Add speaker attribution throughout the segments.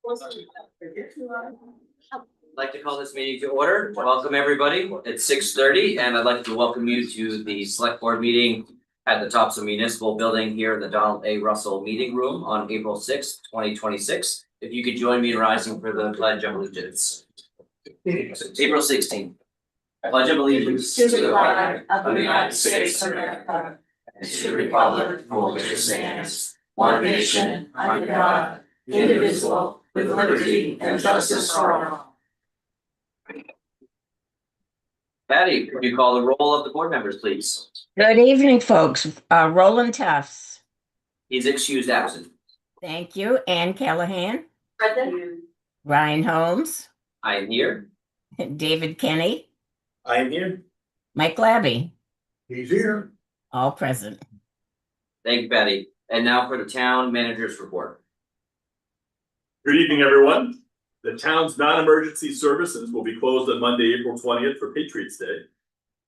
Speaker 1: I'd like to call this meeting to order. Welcome, everybody. It's 6:30, and I'd like to welcome you to the select board meeting at the Topsham Municipal Building here in the Donald A. Russell Meeting Room on April 6th, 2026. If you could join me in rising for the Pledge of Allegiance. April 16th. Pledge of Allegiance
Speaker 2: to the flag of the United States of America and to the republic for which it stands, one nation, under God, indivisible, with liberty and justice for all.
Speaker 1: Patty, could you call the roll of the board members, please?
Speaker 3: Good evening, folks. Roland Tufts.
Speaker 1: He's excused absent.
Speaker 3: Thank you. Ann Callahan.
Speaker 2: Present.
Speaker 3: Ryan Holmes.
Speaker 1: I am here.
Speaker 3: David Kenny.
Speaker 4: I am here.
Speaker 3: Mike Labby.
Speaker 4: He's here.
Speaker 3: All present.
Speaker 1: Thank you, Patty. And now for the town manager's report.
Speaker 4: Good evening, everyone. The town's non-emergency services will be closed on Monday, April 20th for Patriots Day.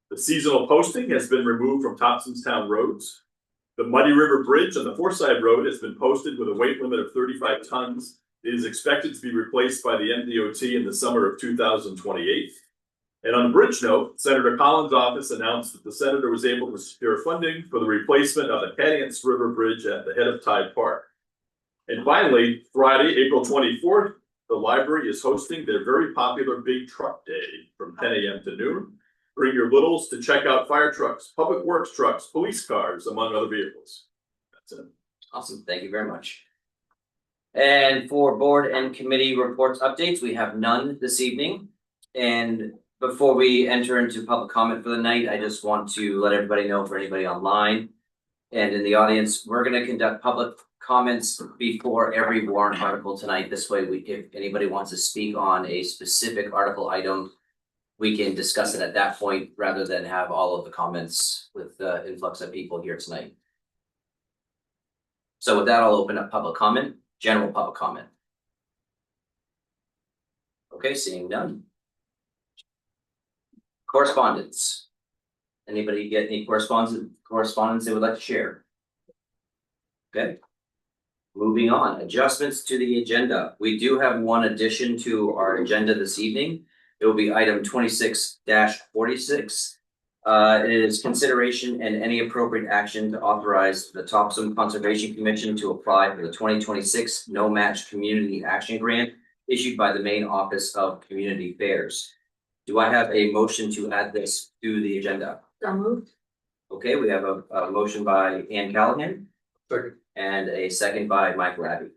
Speaker 4: The seasonal posting has been removed from Topsham's town roads. The Muddy River Bridge on the Forsyth Road has been posted with a weight limit of 35 tons. It is expected to be replaced by the MDOT in the summer of 2028. And on a bridge note, Senator Collins' office announced that the senator was able to secure funding for the replacement of the Cadence River Bridge at the head of Tide Park. And finally, Friday, April 24th, the library is hosting their very popular Big Truck Day from 10 a.m. to noon. Bring your littles to check out fire trucks, public works trucks, police cars, among other vehicles. That's it.
Speaker 1: Awesome. Thank you very much. And for board and committee reports updates, we have none this evening. And before we enter into public comment for the night, I just want to let everybody know, for anybody online and in the audience, we're going to conduct public comments before every warrant article tonight. This way, if anybody wants to speak on a specific article item, we can discuss it at that point rather than have all of the comments with the influx of people here tonight. So with that, I'll open up public comment, general public comment. Okay, seeing none. Correspondence. Anybody get any correspondence they would like to share? Okay. Moving on, adjustments to the agenda. We do have one addition to our agenda this evening. It will be item 26-46. It is consideration and any appropriate action to authorize the Topsham Conservation Commission to apply for the 2026 No Match Community Action Grant issued by the Maine Office of Community Affairs. Do I have a motion to add this to the agenda?
Speaker 2: So moved.
Speaker 1: Okay, we have a motion by Ann Callahan.
Speaker 4: Second.
Speaker 1: And a second by Mike Labby.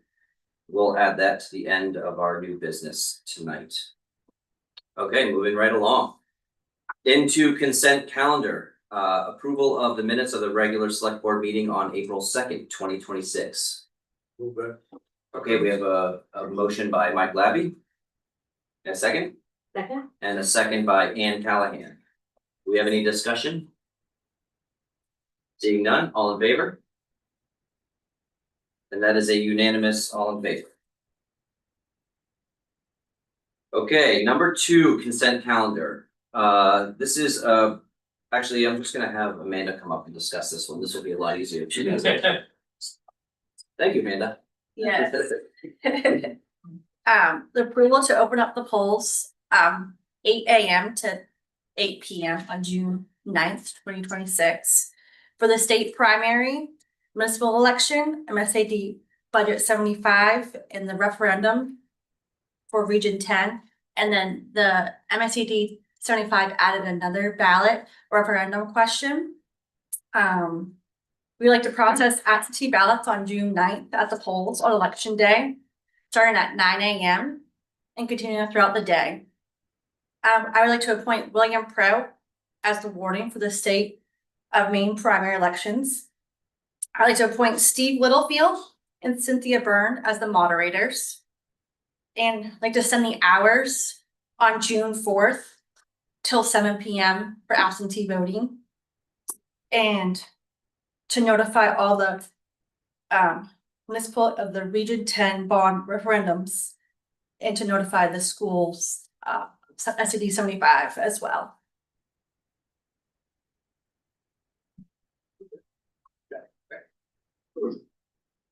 Speaker 1: We'll add that to the end of our new business tonight. Okay, moving right along. Into consent calendar, approval of the minutes of the regular select board meeting on April 2nd, 2026.
Speaker 4: Move that.
Speaker 1: Okay, we have a motion by Mike Labby. And a second?
Speaker 2: Second.
Speaker 1: And a second by Ann Callahan. Do we have any discussion? Seeing none, all in favor? And that is a unanimous all in favor. Okay, number 2, consent calendar. This is actually, I'm just gonna have Amanda come up and discuss this one. This will be a lot easier. She does it. Thank you, Amanda.
Speaker 5: Yes. The approval to open up the polls 8 a.m. to 8 p.m. on June 9th, 2026 for the state primary, municipal election, MSAD budget 75, and the referendum for region 10. And then the MSAD 75 added another ballot referendum question. We like to process absentee ballots on June 9th at the polls on election day, starting at 9 a.m. and continuing throughout the day. I would like to appoint William Prout as the warden for the state of Maine primary elections. I'd like to appoint Steve Littlefield and Cynthia Byrne as the moderators. And I'd like to send the hours on June 4th till 7 p.m. for absentee voting. And to notify all the municipal of the Region 10 bond referendums and to notify the schools SAD 75 as well.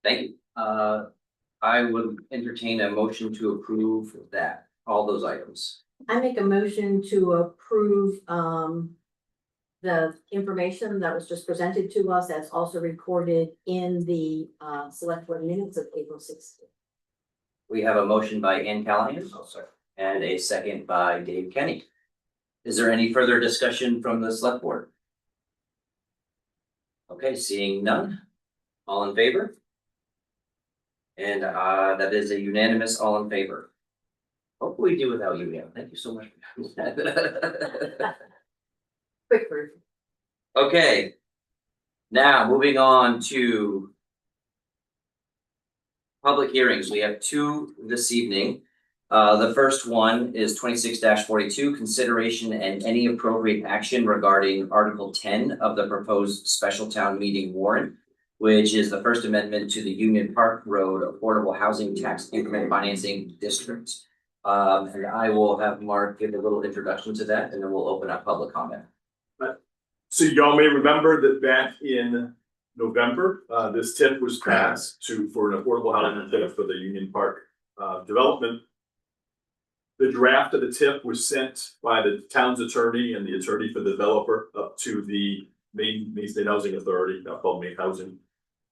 Speaker 1: Thank you. I would entertain a motion to approve that, all those items.
Speaker 2: I make a motion to approve, the information that was just presented to us, that's also recorded in the, select board minutes of April 16th.
Speaker 1: We have a motion by Ann Callahan. And a second by Dave Kenny. Is there any further discussion from the select board? Okay, seeing none. All in favor? And that is a unanimous all in favor. What would we do without you, Ann? Thank you so much for doing that.
Speaker 2: Quick version.
Speaker 1: Okay. Now, moving on to public hearings. We have two this evening. The first one is 26-42, consideration and any appropriate action regarding Article 10 of the proposed special town meeting warrant, which is the first amendment to the Union Park Road Affordable Housing Tax Increment Financing District. And I will have Mark give a little introduction to that, and then we'll open up public comment.
Speaker 4: So y'all may remember that back in November, this tip was passed for an affordable housing tip for the Union Park development. The draft of the tip was sent by the town's attorney and the attorney for the developer up to the Maine State Housing Authority, now called Maine Housing.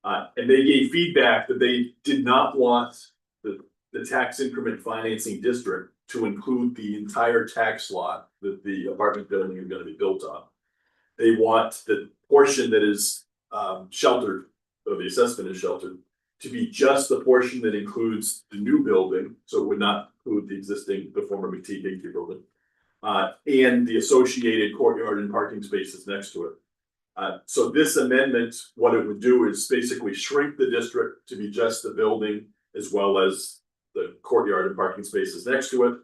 Speaker 4: And they gave feedback that they did not want the tax increment financing district to include the entire tax lot that the apartment building is going to be built on. They want the portion that is sheltered, or the assessment is sheltered, to be just the portion that includes the new building, so it would not include the former McTee Bakery building, and the associated courtyard and parking spaces next to it. So this amendment, what it would do is basically shrink the district to be just the building as well as the courtyard and parking spaces next to it.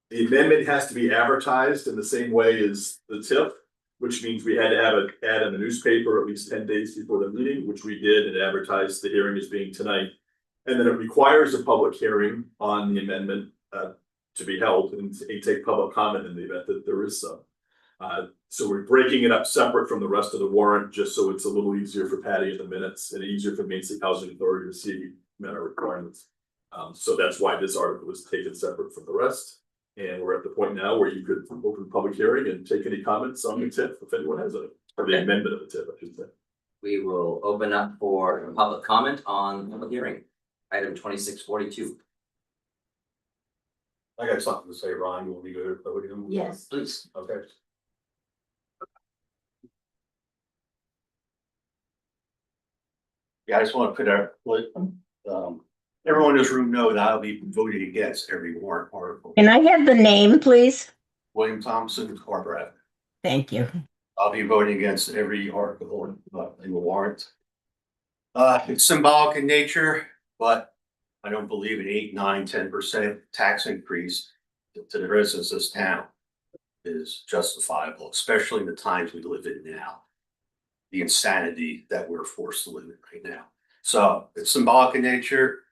Speaker 4: The amendment has to be advertised in the same way as the TIF, which means we had to have an ad in the newspaper at least 10 days before the meeting, which we did, and advertised the hearing as being tonight. And then it requires a public hearing on the amendment to be held and take public comment in the event that there is some. So we're breaking it up separate from the rest of the warrant, just so it's a little easier for Patty in the minutes and easier for Maine State Housing Authority to see matter requirements. So that's why this article was taken separate from the rest. And we're at the point now where you could open public hearing and take any comments on the tip if anyone has any, or the amendment of the tip, I should say.
Speaker 1: We will open up for public comment on public hearing, item 26-42.
Speaker 6: I got something to say, Ron. You want me to go to the podium?
Speaker 2: Yes.
Speaker 1: Please.
Speaker 6: Okay. Yeah, I just want to put out, everyone in this room know that I'll be voting against every warrant article.
Speaker 3: Can I have the name, please?
Speaker 6: William Thompson, Harbor Avenue.
Speaker 3: Thank you.
Speaker 6: I'll be voting against every article in the warrant. It's symbolic in nature, but I don't believe an 8, 9, 10% tax increase to the residents of this town is justifiable, especially in the times we live in now. The insanity that we're forced to live in right now. So it's symbolic in nature.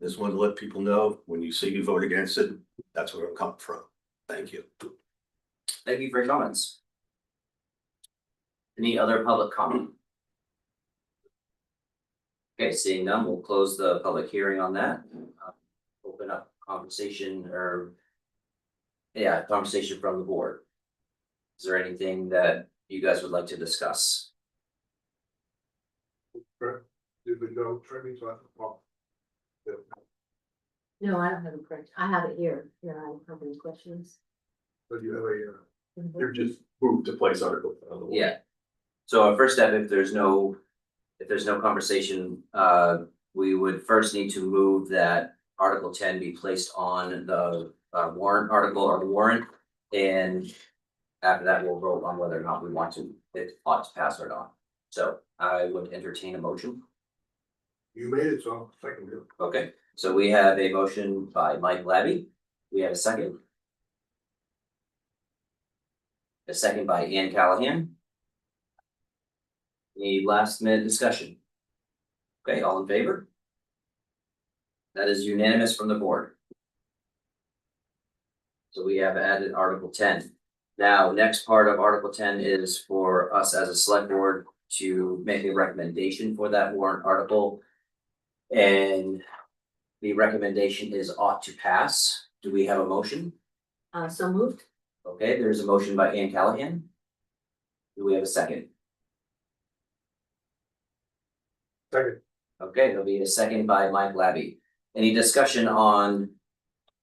Speaker 6: Just wanted to let people know when you see me vote against it, that's where I'm coming from. Thank you.
Speaker 1: Thank you for your comments. Any other public comment? Okay, seeing none, we'll close the public hearing on that. Open up conversation conversation from the board. Is there anything that you guys would like to discuss?
Speaker 7: Did we go trimming to
Speaker 2: No, I don't have a question. I have it here. Here, I don't have any questions.
Speaker 7: but you have a,
Speaker 4: You're just moved to place article. On the warrant.
Speaker 1: Yeah. So our first step, if there's no conversation, we would first need to move that Article 10 be placed on the warrant article or warrant. And after that, we'll vote on whether or not we want to, it ought to pass or not. So I would entertain a motion.
Speaker 7: you made it, so I'll second it.
Speaker 1: Okay, so we have a motion by Mike Labby. We have a second. A second by Ann Callahan. Any last minute discussion? Okay, all in favor? That is unanimous from the board. So we have added Article 10. Now, next part of Article 10 is for us as a select board to make a recommendation for that warrant article. And the recommendation is ought to pass. Do we have a motion?
Speaker 2: So moved.
Speaker 1: Okay, there's a motion by Ann Callahan. Do we have a second?
Speaker 7: Second.
Speaker 1: Okay, there'll be a second by Mike Labby. Any discussion on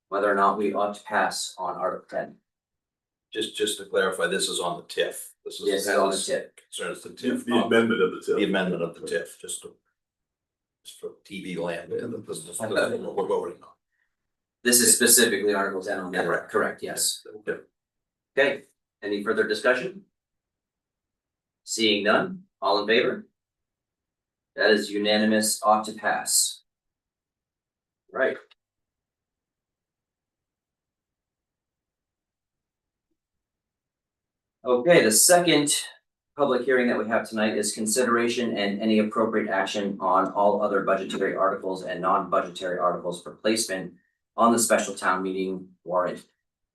Speaker 1: whether or not we ought to pass on Article 10?
Speaker 8: Just to clarify, this is on the TIF. This is.
Speaker 1: Yes, it's on the tip.
Speaker 8: Concerns the TIF.
Speaker 4: The amendment of the
Speaker 8: The
Speaker 4: TIF.
Speaker 8: amendment of the TIF, just for TV land, and this is what we're voting on.
Speaker 1: This is specifically Article 10 on that,
Speaker 8: Correct.
Speaker 1: correct, yes. Okay, any further discussion? Seeing none, all in favor? That is unanimous, ought to pass. Right. Okay, the second public hearing that we have tonight is consideration and any appropriate action on all other budgetary articles and non-budgetary articles for placement on the special town meeting warrant.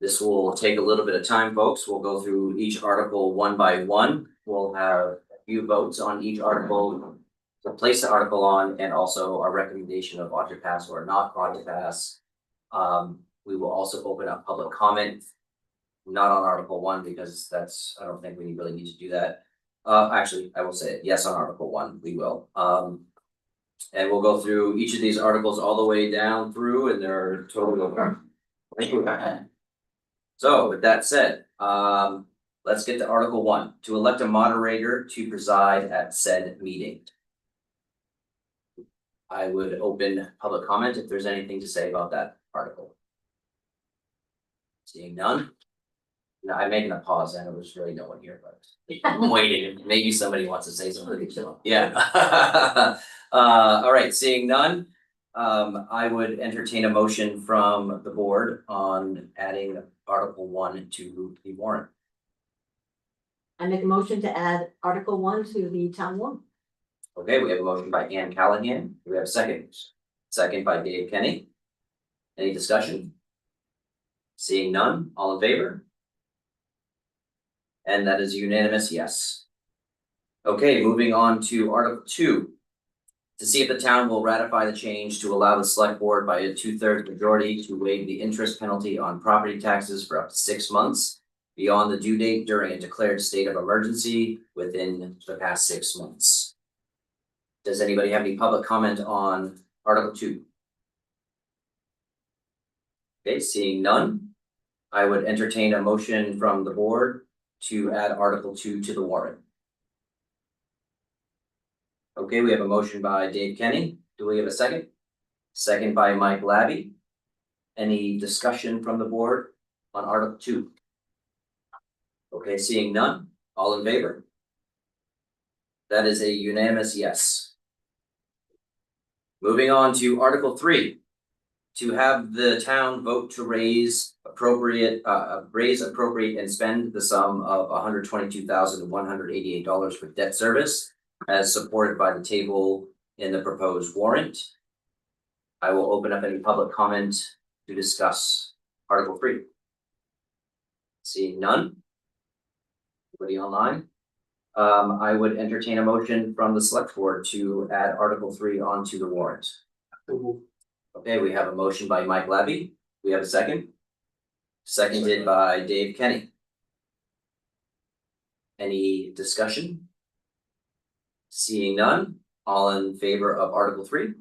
Speaker 1: This will take a little bit of time, folks. We'll go through each article one by one. We'll have a few votes on each article to place the article on, and also a recommendation of ought to pass or not ought to pass. We will also open up public comment, not on Article 1, because that's, I don't think we really need to do that. Actually, I will say it, yes, on Article 1, we will. And we'll go through each of these articles all the way down through, and they're totally. So with that said, let's get to Article 1, to elect a moderator to preside at said meeting. I would open public comment if there's anything to say about that article. Seeing none. No, I'm making a pause and there was really no one here, but I'm waiting, maybe somebody wants to say something, so, yeah. All right, seeing none, I would entertain a motion from the board on adding Article 1 to the warrant.
Speaker 2: I make a motion to add Article 1 to the town warrant.
Speaker 1: Okay, we have a motion by Ann Callahan, do we have a second? Second by Dave Kenny. Any discussion? Seeing none, all in favor? And that is unanimous, yes. Okay, moving on to Article 2. To see if the town will ratify the change to allow the select board by a 2/3 majority to waive the interest penalty on property taxes for up to 6 months beyond the due date during a declared state of emergency within the past 6 months. Does anybody have any public comment on Article 2? Okay, seeing none, I would entertain a motion from the board to add Article 2 to the warrant. Okay, we have a motion by Dave Kenny. Do we have a second? Second by Mike Labby. Any discussion from the board on Article 2? Okay, seeing none, all in favor? That is a unanimous yes. Moving on to Article 3. To have the town vote to raise appropriate and spend the sum of $122,188 for debt service as supported by the table in the proposed warrant. I will open up any public comment to discuss Article 3. Seeing none. Anybody online? I would entertain a motion from the select board to add Article 3 onto the warrant. Okay, we have a motion by Mike Labby. We have a second. Seconded by Dave Kenny. Any discussion? Seeing none, all in favor of Article 3?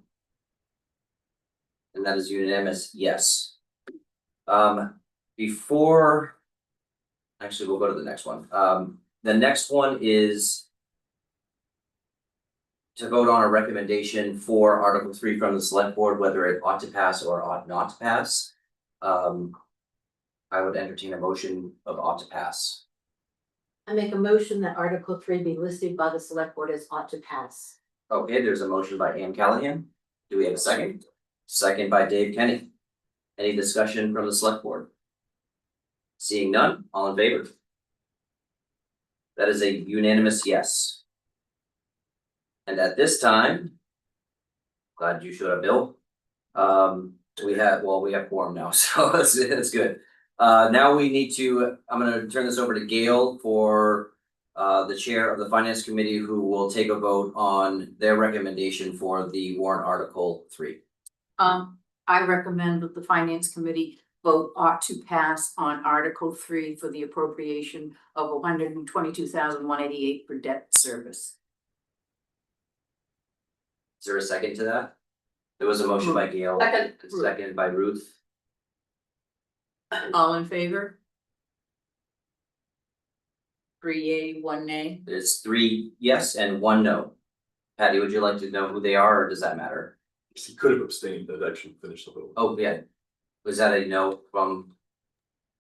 Speaker 1: And that is unanimous, yes. Before. Actually, we'll go to the next one. The next one is to vote on a recommendation for Article 3 from the select board, whether it ought to pass or ought not to pass. I would entertain a motion of ought to pass.
Speaker 2: I make a motion that Article 3 be listed by the select board as ought to pass.
Speaker 1: Okay, there's a motion by Ann Callahan. Do we have a second? Second by Dave Kenny. Any discussion from the select board? Seeing none, all in favor? That is a unanimous yes. And at this time, glad you showed up, Bill. We have quorum now, so it's good. Now we need to, I'm gonna turn this over to Gail for the chair of the finance committee who will take a vote on their recommendation for the warrant article 3.
Speaker 2: I recommend that the finance committee vote ought to pass on Article 3 for the appropriation of $122,188 for debt service.
Speaker 1: Is there a second to that? There was a motion by Gail.
Speaker 2: Second.
Speaker 1: Second by Ruth.
Speaker 2: All in favor? 3 yea, 1 nay.
Speaker 1: It's 3 yes and 1 no. Patty, would you like to know who they are, or does that matter?
Speaker 4: He could have abstained, that actually finished the vote.
Speaker 1: Oh, yeah. Was that a no from,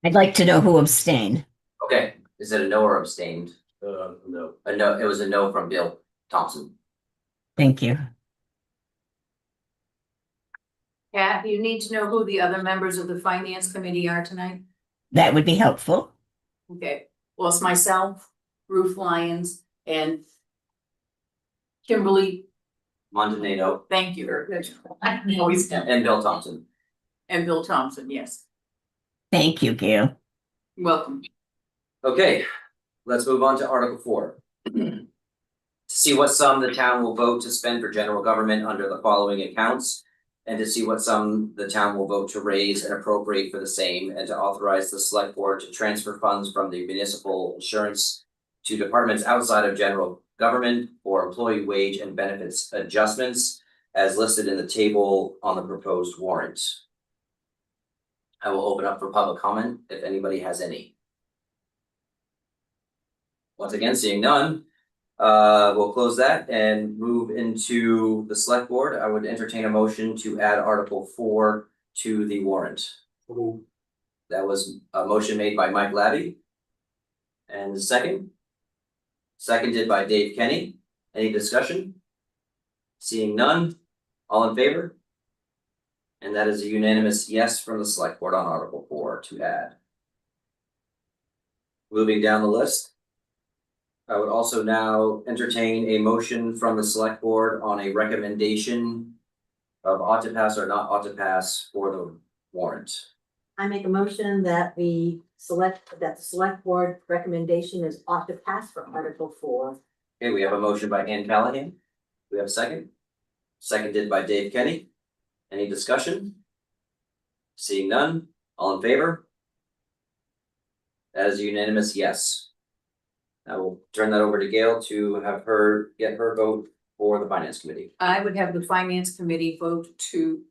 Speaker 3: I'd like to know who abstained.
Speaker 1: okay, is it a no or abstained?
Speaker 4: No.
Speaker 1: A no, it was a no from Bill Thompson.
Speaker 3: Thank you.
Speaker 2: Yeah, you need to know who the other members of the finance committee are tonight.
Speaker 3: That would be helpful.
Speaker 2: Okay, well, it's myself, Ruth Lyons, and Kimberly,
Speaker 1: Montanado
Speaker 2: thank you. I always do.
Speaker 1: and Bill Thompson.
Speaker 2: And Bill Thompson, yes,
Speaker 3: Thank you, Gail.
Speaker 2: welcome.
Speaker 1: Okay, let's move on to Article 4. To see what sum the town will vote to spend for general government under the following accounts, and to see what sum the town will vote to raise and appropriate for the same, and to authorize the select board to transfer funds from the municipal insurance to departments outside of general government for employee wage and benefits adjustments as listed in the table on the proposed warrant. I will open up for public comment if anybody has any. Once again, seeing none, we'll close that and move into the select board. I would entertain a motion to add Article 4 to the warrant. That was a motion made by Mike Labby. And the second? Seconded by Dave Kenny. Any discussion? Seeing none, all in favor? And that is a unanimous yes from the select board on Article 4 to add. Moving down the list. I would also now entertain a motion from the select board on a recommendation of ought to pass or not ought to pass for the warrant.
Speaker 9: I make a motion that the select board recommendation is ought to pass for Article 4.
Speaker 1: Okay, we have a motion by Ann Callahan. We have a second. Seconded by Dave Kenny. Any discussion? Seeing none, all in favor? That is a unanimous yes. I will turn that over to Gail to have her get her vote for the finance committee.
Speaker 2: I would have the finance committee vote to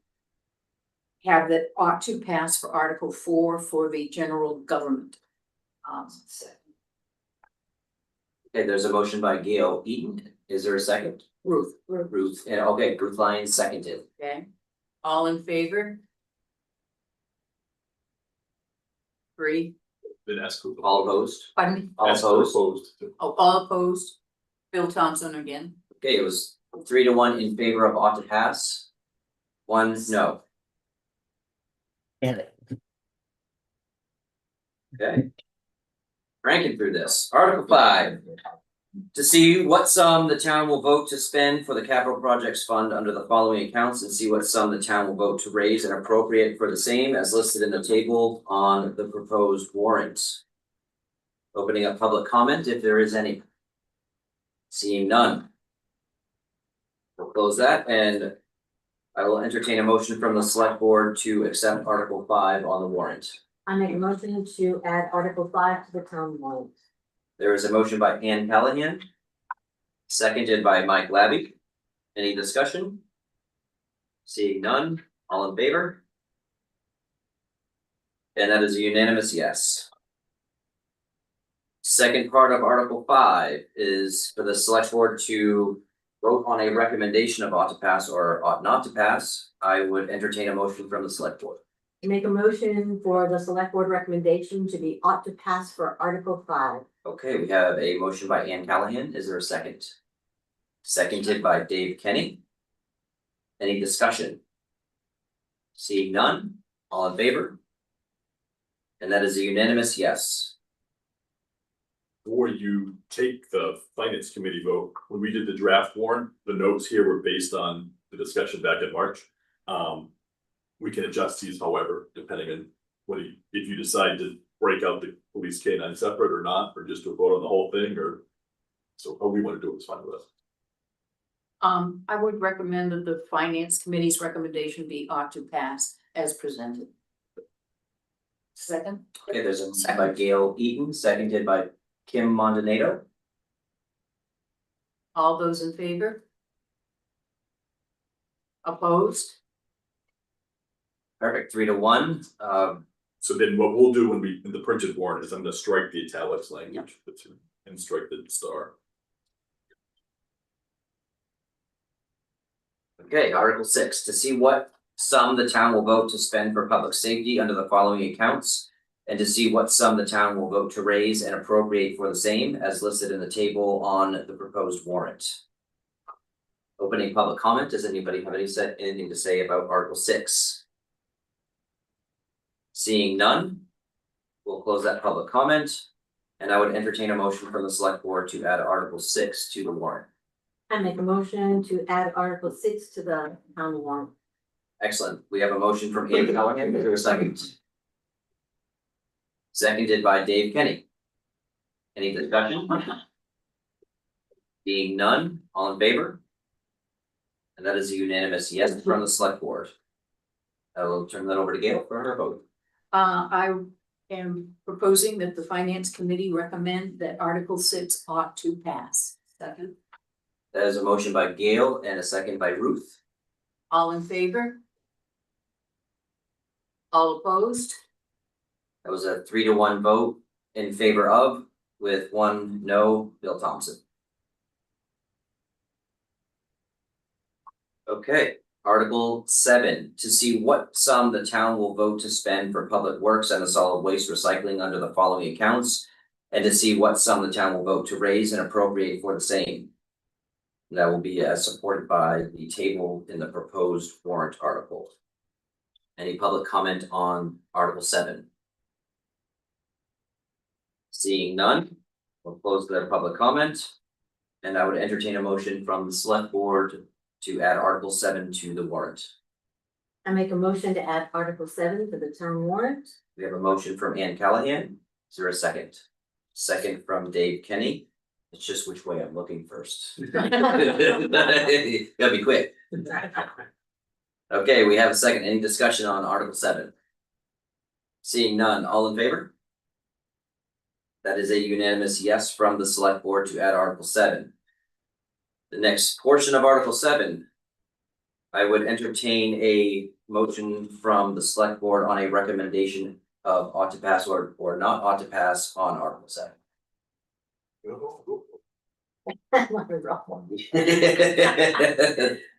Speaker 2: have that ought to pass for Article 4 for the general government.
Speaker 1: Okay, there's a motion by Gail Eaton. Is there a second?
Speaker 2: Ruth,
Speaker 1: Ruth, and okay, Ruth Lyons seconded.
Speaker 2: okay, all in favor? 3,
Speaker 4: Then ask who.
Speaker 1: All opposed?
Speaker 2: pardon me,
Speaker 1: All
Speaker 4: Ask who
Speaker 1: opposed?
Speaker 2: oh, all opposed, Bill Thompson again.
Speaker 1: Okay, it was 3-1 in favor of ought to pass. 1 no.
Speaker 3: Yeah.
Speaker 1: Okay. Ranking through this, Article 5. To see what sum the town will vote to spend for the capital projects fund under the following accounts, and see what sum the town will vote to raise and appropriate for the same as listed in the table on the proposed warrant. Opening up public comment if there is any. Seeing none. We'll close that, and I will entertain a motion from the select board to accept Article 5 on the warrant.
Speaker 9: I make a motion to add Article 5 to the town warrant.
Speaker 1: There is a motion by Ann Callahan. Seconded by Mike Labby. Any discussion? Seeing none, all in favor? And that is a unanimous yes. Second part of Article 5 is for the select board to vote on a recommendation of ought to pass or ought not to pass. I would entertain a motion from the select board.
Speaker 9: I make a motion for the select board recommendation to be ought to pass for Article 5.
Speaker 1: Okay, we have a motion by Ann Callahan. Is there a second? Seconded by Dave Kenny. Any discussion? Seeing none, all in favor? And that is a unanimous yes.
Speaker 4: Before you take the finance committee vote, when we did the draft warrant, the notes here were based on the discussion back in March. We can adjust these, however, depending on if you decide to break out the police K9 separate or not, or just to vote on the whole thing, or So how we wanna do it is fine with us.
Speaker 2: I would recommend that the finance committee's recommendation be ought to pass as presented. Second?
Speaker 1: Okay, there's a motion by Gail Eaton, seconded by Kim Mondonato.
Speaker 2: All those in favor? Opposed?
Speaker 1: Perfect, 3-1.
Speaker 4: So then what we'll do when we, in the printed warrant is I'm gonna strike the italics language and strike the star.
Speaker 1: Okay, Article 6, to see what sum the town will vote to spend for public safety under the following accounts. And to see what sum the town will vote to raise and appropriate for the same as listed in the table on the proposed warrant. Opening public comment, does anybody have anything to say about Article 6? Seeing none, we'll close that public comment. And I would entertain a motion from the select board to add Article 6 to the warrant.
Speaker 9: I make a motion to add Article 6 to the town warrant.
Speaker 1: Excellent, we have a motion from Andy Callahan, is there a second? Seconded by Dave Kenny. Any discussion? Being none, all in favor? And that is a unanimous yes from the select board. I will turn that over to Gail for her vote.
Speaker 2: I am proposing that the finance committee recommend that Article 6 ought to pass. Second.
Speaker 1: That is a motion by Gail and a second by Ruth.
Speaker 2: All in favor? All opposed?
Speaker 1: That was a 3-1 vote in favor of, with 1 no, Bill Thompson. Okay, Article 7, to see what sum the town will vote to spend for public works and the solid waste recycling under the following accounts. And to see what sum the town will vote to raise and appropriate for the same. That will be supported by the table in the proposed warrant article. Any public comment on Article 7? Seeing none, we'll close the public comment. And I would entertain a motion from the select board to add Article 7 to the warrant.
Speaker 9: I make a motion to add Article 7 to the town warrant.
Speaker 1: We have a motion from Ann Callahan. Is there a second? Second from Dave Kenny. It's just which way I'm looking first. Gotta be quick. Okay, we have a second. Any discussion on Article 7? Seeing none, all in favor? That is a unanimous yes from the select board to add Article 7. The next portion of Article 7. I would entertain a motion from the select board on a recommendation of ought to pass or not ought to pass on Article 7.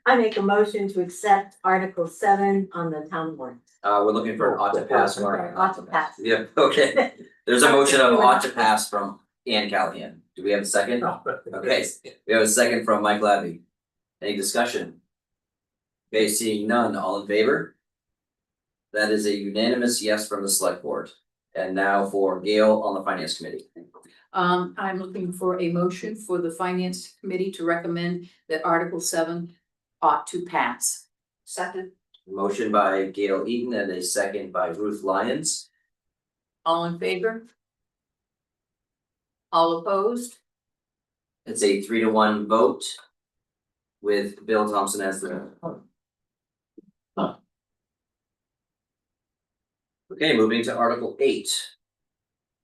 Speaker 9: I make a motion to accept Article 7 on the town warrant.
Speaker 1: We're looking for an ought to pass or.
Speaker 9: Ought to pass.
Speaker 1: Yeah, okay. There's a motion of ought to pass from Ann Callahan. Do we have a second? Okay, we have a second from Mike Labby. Any discussion? Okay, seeing none, all in favor? That is a unanimous yes from the select board. And now for Gail on the finance committee.
Speaker 2: I'm looking for a motion for the finance committee to recommend that Article 7 ought to pass. Second.
Speaker 1: Motion by Gail Eaton and a second by Ruth Lyons.
Speaker 2: All in favor? All opposed?
Speaker 1: It's a 3-1 vote with Bill Thompson as the. Okay, moving to Article 8.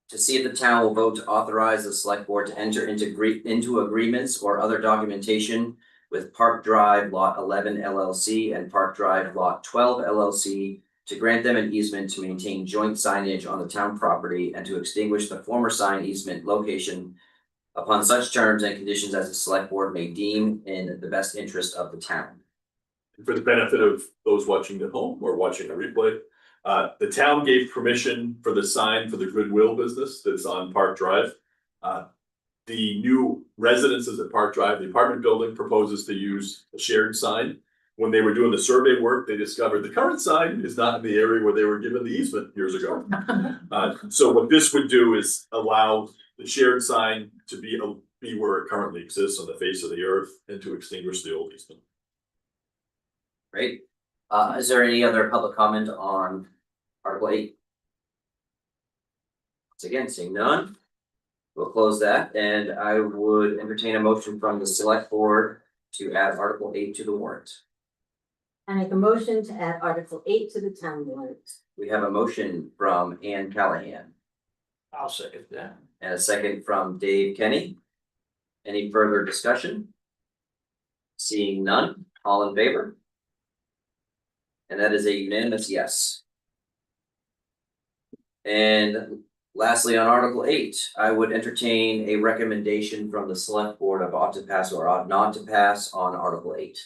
Speaker 1: To see if the town will vote to authorize the select board to enter into agreements or other documentation with Park Drive Lot 11 LLC and Park Drive Lot 12 LLC to grant them an easement to maintain joint signage on the town property and to extinguish the former sign easement location upon such terms and conditions as the select board may deem in the best interest of the town.
Speaker 4: For the benefit of those watching at home or watching a replay, the town gave permission for the sign for the Goodwill business that's on Park Drive. The new residences at Park Drive, the apartment building proposes to use a shared sign. When they were doing the survey work, they discovered the current sign is not in the area where they were given the easement years ago. So what this would do is allow the shared sign to be where it currently exists on the face of the earth and to extinguish the old easement.
Speaker 1: Great. Is there any other public comment on Article 8? Once again, seeing none, we'll close that, and I would entertain a motion from the select board to add Article 8 to the warrant.
Speaker 9: I make a motion to add Article 8 to the town warrant.
Speaker 1: We have a motion from Ann Callahan
Speaker 8: I'll second that.
Speaker 1: and a second from Dave Kenny. Any further discussion? Seeing none, all in favor? And that is a unanimous yes. And lastly, on Article 8, I would entertain a recommendation from the select board of ought to pass or ought not to pass on Article 8.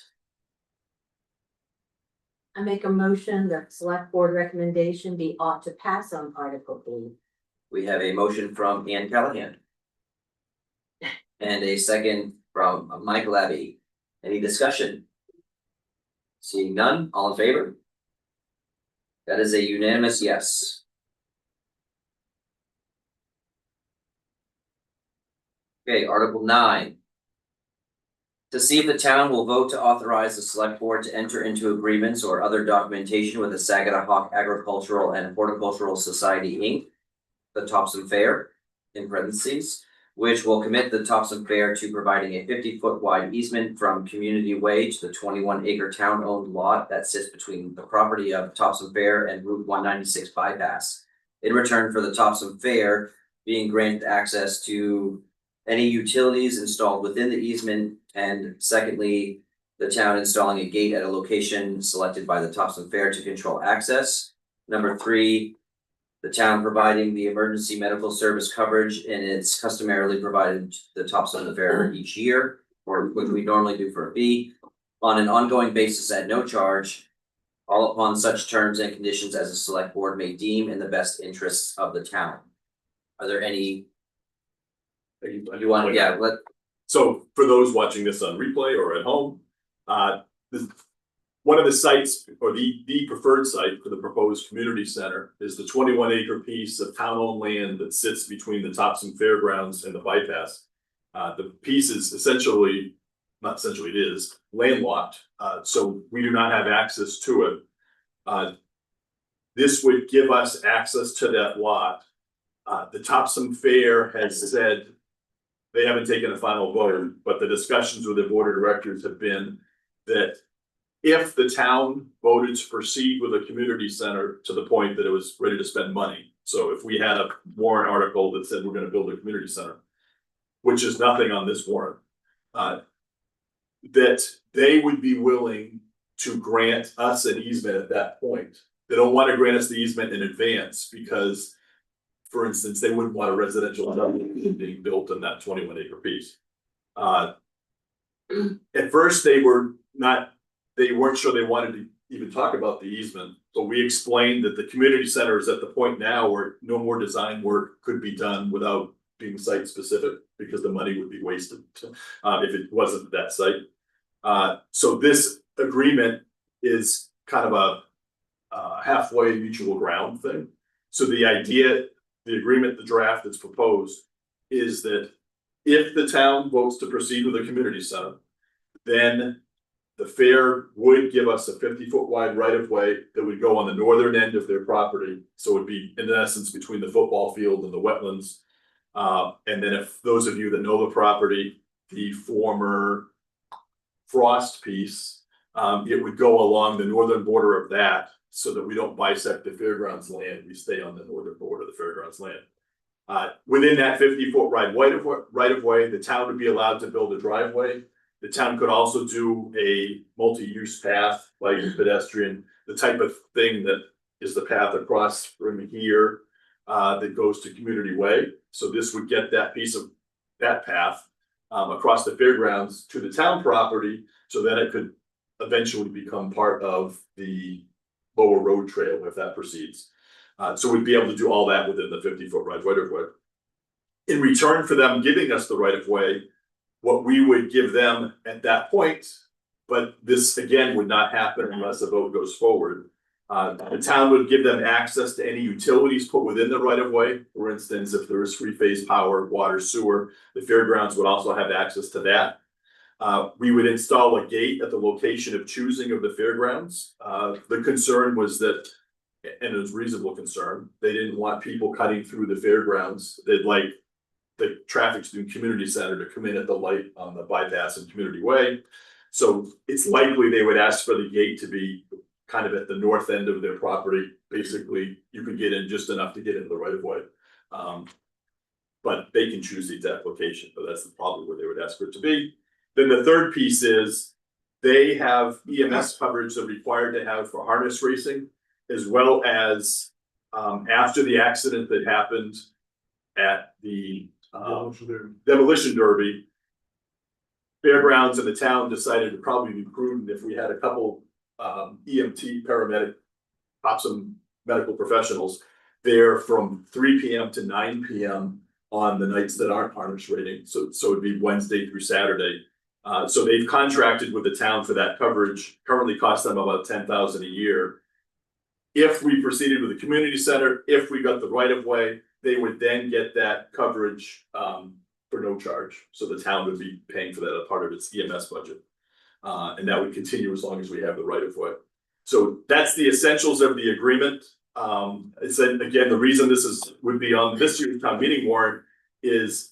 Speaker 9: I make a motion that select board recommendation be ought to pass on Article 8.
Speaker 1: We have a motion from Ann Callahan. And a second from Michael Abbey. Any discussion? Seeing none, all in favor? That is a unanimous yes. Okay, Article 9. To see if the town will vote to authorize the select board to enter into agreements or other documentation with the Saginaw Agricultural and Horticultural Society, Inc., the Topsham Fair, in parentheses, which will commit the Topsham Fair to providing a 50-foot wide easement from Community Way to the 21-acre town-owned lot that sits between the property of Topsham Fair and Route 196 bypass. In return for the Topsham Fair being granted access to any utilities installed within the easement, and secondly, the town installing a gate at a location selected by the Topsham Fair to control access. Number 3, the town providing the emergency medical service coverage and it's customarily provided to the Topsham Fair each year, or which we normally do for a fee, on an ongoing basis at no charge, all upon such terms and conditions as the select board may deem in the best interests of the town. Are there any? You want, yeah,
Speaker 4: So for those watching this on replay or at home, one of the sites or the preferred site for the proposed community center is the 21-acre piece of town-owned land that sits between the Topsham Fairgrounds and the bypass. The piece is essentially, not essentially, it is landlocked, so we do not have access to it. This would give us access to that lot. The Topsham Fair has said they haven't taken a final vote, but the discussions with the board of directors have been that if the town voted to proceed with a community center to the point that it was ready to spend money. So if we had a warrant article that said we're gonna build a community center, which is nothing on this warrant, that they would be willing to grant us an easement at that point. They don't want to grant us the easement in advance because, for instance, they wouldn't want a residential development being built in that 21-acre piece. At first, they weren't sure they wanted to even talk about the easement. So we explained that the community center is at the point now where no more design work could be done without being site specific because the money would be wasted if it wasn't that site. So this agreement is kind of a halfway mutual ground thing. So the idea, the agreement, the draft that's proposed is that if the town votes to proceed with a community center, then the fair would give us a 50-foot wide right of way that would go on the northern end of their property. So it would be in essence between the football field and the wetlands. And then if those of you that know the property, the former Frost piece, it would go along the northern border of that so that we don't bisect the fairgrounds land. We stay on the northern border of the fairgrounds land. Within that 50-foot right of way, the town would be allowed to build a driveway. The town could also do a multi-use path, like pedestrian, the type of thing that is the path across from here that goes to Community Way. So this would get that piece of that path across the fairgrounds to the town property, so that it could eventually become part of the lower road trail if that proceeds. So we'd be able to do all that within the 50-foot right of way. In return for them giving us the right of way, what we would give them at that point, but this again would not happen unless a vote goes forward. The town would give them access to any utilities put within the right of way. For instance, if there is free phase power, water, sewer, the fairgrounds would also have access to that. We would install a gate at the location of choosing of the fairgrounds. The concern was that, and it was reasonable concern, they didn't want people cutting through the fairgrounds. They'd like the traffic to the community center to come in at the light on the bypass and community way. So it's likely they would ask for the gate to be kind of at the north end of their property. Basically, you could get in just enough to get into the right of way. But they can choose the application, but that's probably where they would ask for it to be. Then the third piece is they have EMS coverage they're required to have for harness racing, as well as after the accident that happened at the demolition derby, Fairgrounds and the town decided it'd probably be prudent if we had a couple EMT paramedic, Topsham medical professionals there from 3 p.m. to 9 p.m. on the nights that aren't harness rating. So it'd be Wednesday through Saturday. So they've contracted with the town for that coverage. Currently costs them about $10,000 a year. If we proceeded with the community center, if we got the right of way, they would then get that coverage for no charge. So the town would be paying for that as part of its EMS budget. And that would continue as long as we have the right of way. So that's the essentials of the agreement. It's again, the reason this would be on this year's town meeting warrant is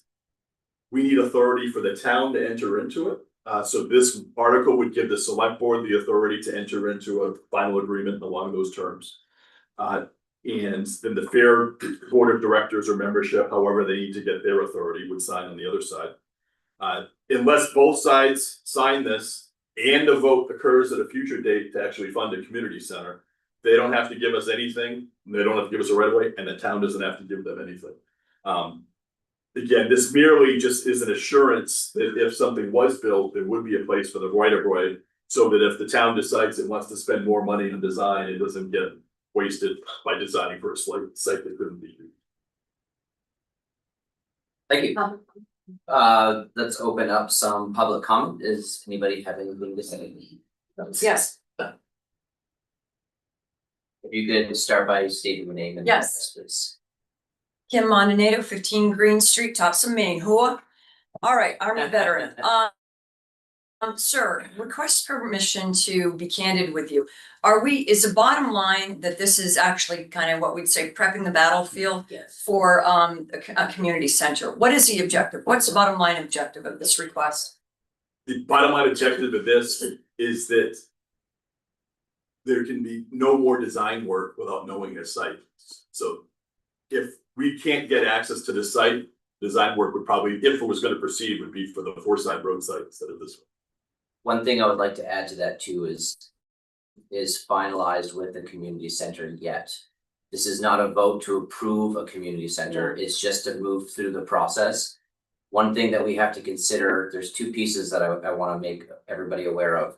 Speaker 4: we need authority for the town to enter into it. So this article would give the select board the authority to enter into a final agreement along those terms. And then the fair board of directors or membership, however they need to get their authority, would sign on the other side. Unless both sides sign this and a vote occurs at a future date to actually fund a community center, they don't have to give us anything. They don't have to give us a right of way, and the town doesn't have to give them anything. Again, this merely just is an assurance that if something was built, there would be a place for the right of way, so that if the town decides it wants to spend more money on design, it doesn't get wasted by designing for a site that couldn't be used.
Speaker 1: Thank you. Let's open up some public comment. Does anybody have anything to say?
Speaker 2: Yes.
Speaker 1: If you could start by stating your name and
Speaker 2: Yes.
Speaker 1: address, please.
Speaker 2: Kim Mondinato, 15 Green Street, Topsham, Maine. All right, Army veteran. Sir, request permission to be candid with you. Is the bottom line that this is actually kind of what we'd say prepping the battlefield
Speaker 1: Yes.
Speaker 2: for a community center? What is the objective? What's the bottom line objective of this request?
Speaker 4: The bottom line objective of this is that there can be no more design work without knowing a site. So if we can't get access to the site, design work would probably, if it was going to proceed, would be for the Forsyth Road site instead of this one.
Speaker 1: One thing I would like to add to that too is finalized with the community center yet. This is not a vote to approve a community center, it's just to move through the process. One thing that we have to consider, there's two pieces that I want to make everybody aware of.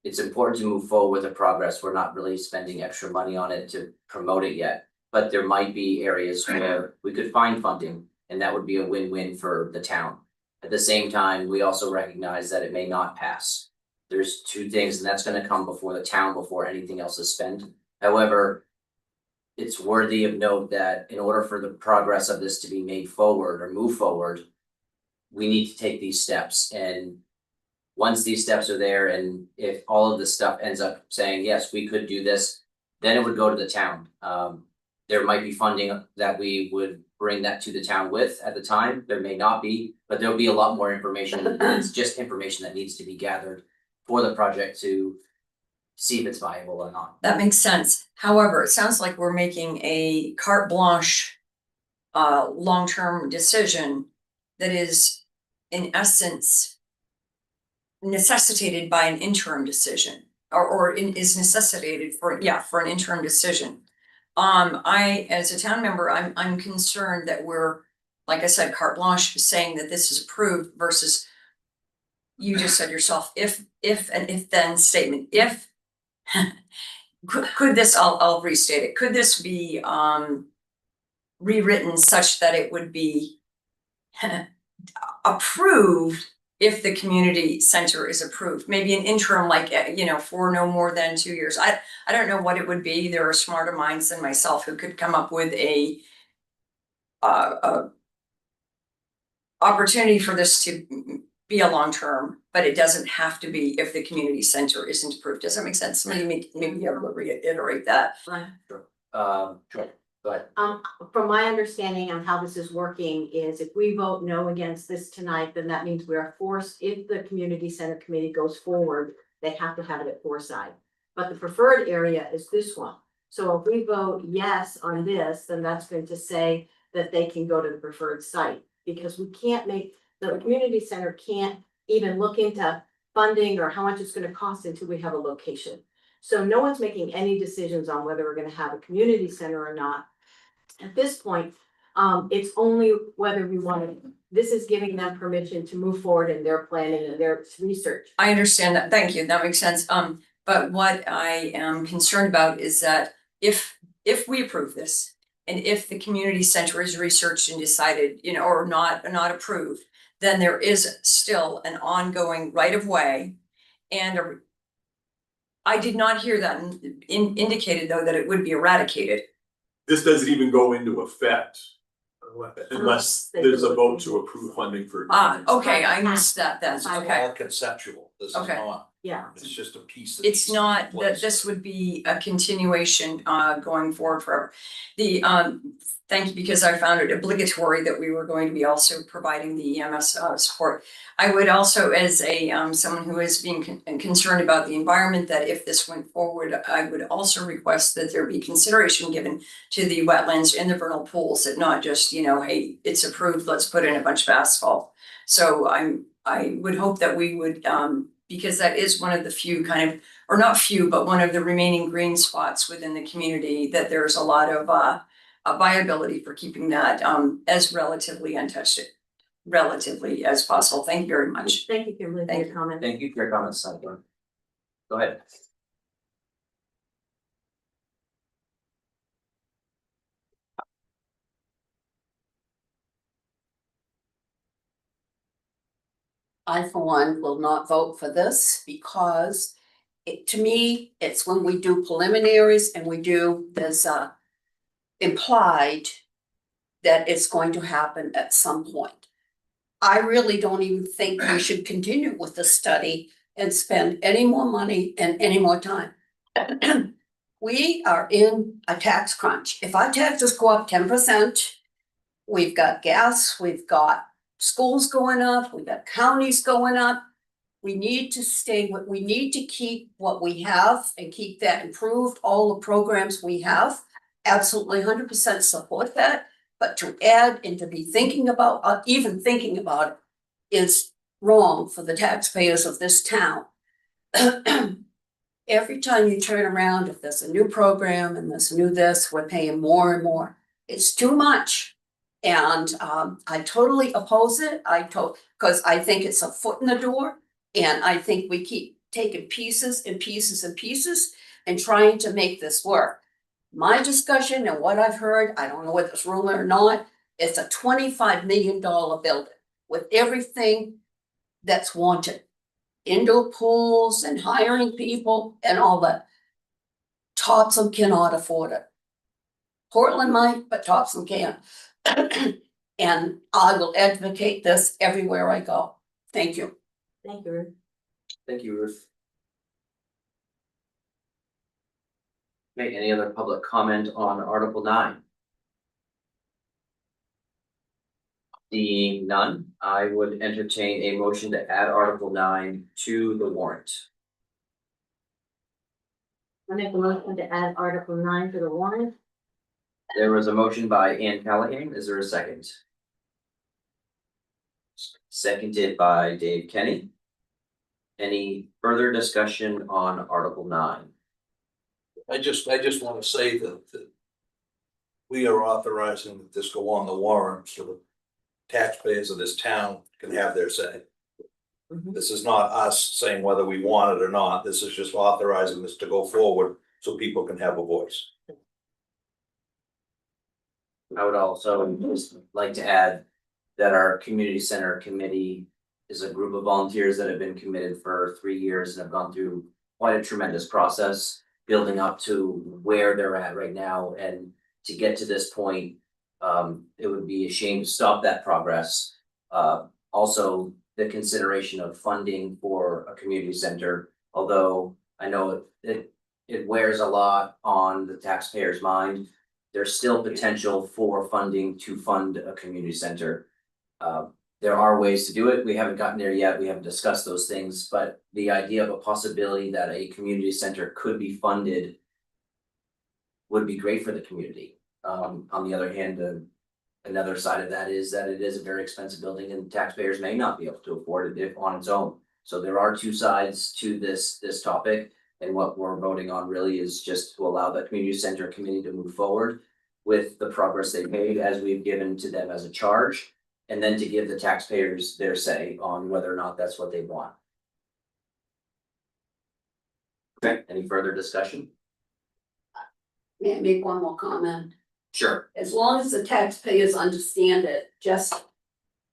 Speaker 1: It's important to move forward with the progress. We're not really spending extra money on it to promote it yet, but there might be areas where we could find funding, and that would be a win-win for the town. At the same time, we also recognize that it may not pass. There's two things, and that's gonna come before the town, before anything else is spent. However, it's worthy of note that in order for the progress of this to be made forward or move forward, we need to take these steps. And once these steps are there, and if all of this stuff ends up saying, yes, we could do this, then it would go to the town. There might be funding that we would bring that to the town with at the time. There may not be, but there'll be a lot more information. It's just information that needs to be gathered for the project to see if it's viable or not.
Speaker 2: That makes sense. However, it sounds like we're making a carte blanche long-term decision that is in essence necessitated by an interim decision or is necessitated for an interim decision. As a town member, I'm concerned that we're, like I said, carte blanche saying that this is approved versus you just said yourself, if and if then statement, if could this, I'll restate it, could this be rewritten such that it would be approved if the community center is approved, maybe an interim, like, for no more than 2 years. I don't know what it would be. There are smarter minds than myself who could come up with a opportunity for this to be a long term, but it doesn't have to be if the community center isn't approved. Does that make sense? Maybe be able to reiterate that.
Speaker 1: Sure. But
Speaker 9: From my understanding on how this is working is if we vote no against this tonight, then that means we are forced, if the community center committee goes forward, they have to have it at Forsyth. But the preferred area is this one. So if we vote yes on this, then that's going to say that they can go to the preferred site. Because we can't make, the community center can't even look into funding or how much it's gonna cost until we have a location. So no one's making any decisions on whether we're gonna have a community center or not. At this point, it's only whether we want to, this is giving them permission to move forward in their planning and their research.
Speaker 2: I understand that, thank you, that makes sense, but what I am concerned about is that if we approve this. And if the community center is researched and decided, you know, or not approved, then there is still an ongoing right of way. And I did not hear that indicated though that it would be eradicated.
Speaker 4: This doesn't even go into effect unless there's a vote to approve funding for.
Speaker 2: Okay, I missed that then, okay.
Speaker 8: All conceptual, this is
Speaker 2: Okay.
Speaker 8: not,
Speaker 9: Yeah.
Speaker 8: it's just a piece. that
Speaker 2: It's
Speaker 8: needs to be
Speaker 2: not that
Speaker 8: placed.
Speaker 2: this would be a continuation going forward forever. The thank you, because I found it obligatory that we were going to be also providing the EMS support. I would also, as a someone who is being concerned about the environment, that if this went forward, I would also request that there be consideration given to the wetlands and the vernal pools, that not just, you know, hey, it's approved, let's put in a bunch of asphalt. So I would hope that we would because that is one of the few kind of, or not few, but one of the remaining green spots within the community, that there's a lot of a viability for keeping that as relatively untouched, relatively as possible. Thank you very much.
Speaker 9: Thank you, Kimberly, for
Speaker 2: Thank
Speaker 9: your comment.
Speaker 1: thank you for your comments, Sandra. Go ahead.
Speaker 10: I, for one, will not vote for this because to me, it's when we do preliminaries and there's implied that it's going to happen at some point. I really don't even think we should continue with the study and spend any more money and any more time. We are in a tax crunch. If our taxes go up 10%, we've got gas, we've got schools going up, we've got counties going up. We need to keep what we have and keep that improved, all the programs we have. Absolutely 100% support that, but to add and to be thinking about, even thinking about it is wrong for the taxpayers of this town. Every time you turn around, if there's a new program and there's new this, we're paying more and more. It's too much. And I totally oppose it. Because I think it's a foot in the door. And I think we keep taking pieces and pieces and pieces and trying to make this work. My discussion and what I've heard, I don't know whether it's rumor or not, it's a $25 million building with everything that's wanted. Indoor pools and hiring people and all that. Topsham cannot afford it. Portland might, but Topsham can't. And I will advocate this everywhere I go. Thank you.
Speaker 9: Thank you, Ruth.
Speaker 1: Thank you, Ruth. Okay, any other public comment on Article 9? Seeing none, I would entertain a motion to add Article 9 to the warrant.
Speaker 9: I make a motion to add Article 9 to the warrant.
Speaker 1: There was a motion by Ann Callahan. Is there a second? Seconded by Dave Kenny. Any further discussion on Article 9?
Speaker 8: I just wanna say that we are authorizing that this go on the warrant so the taxpayers of this town can have their say.
Speaker 9: Mhm.
Speaker 8: This is not us saying whether we want it or not, this is just authorizing this to go forward so people can have a voice.
Speaker 1: I would also just like to add that our community center committee is a group of volunteers that have been committed for 3 years and have gone through quite a tremendous process, building up to where they're at right now. And to get to this point, it would be a shame to stop that progress. Also, the consideration of funding for a community center, although I know it wears a lot on the taxpayer's mind. there's still potential for funding to fund a community center. There are ways to do it. We haven't gotten there yet. We haven't discussed those things, but the idea of a possibility that a community center could be funded would be great for the community. On the other hand, another side of that is that it is a very expensive building and taxpayers may not be able to afford it if on its own. So there are two sides to this topic, and what we're voting on really is just to allow the community center committee to move forward with the progress they've made as we've given to them as a charge, and then to give the taxpayers their say on whether or not that's what they want. Okay, any further discussion?
Speaker 10: May I make one more comment?
Speaker 1: Sure.
Speaker 10: As long as the taxpayers understand it, just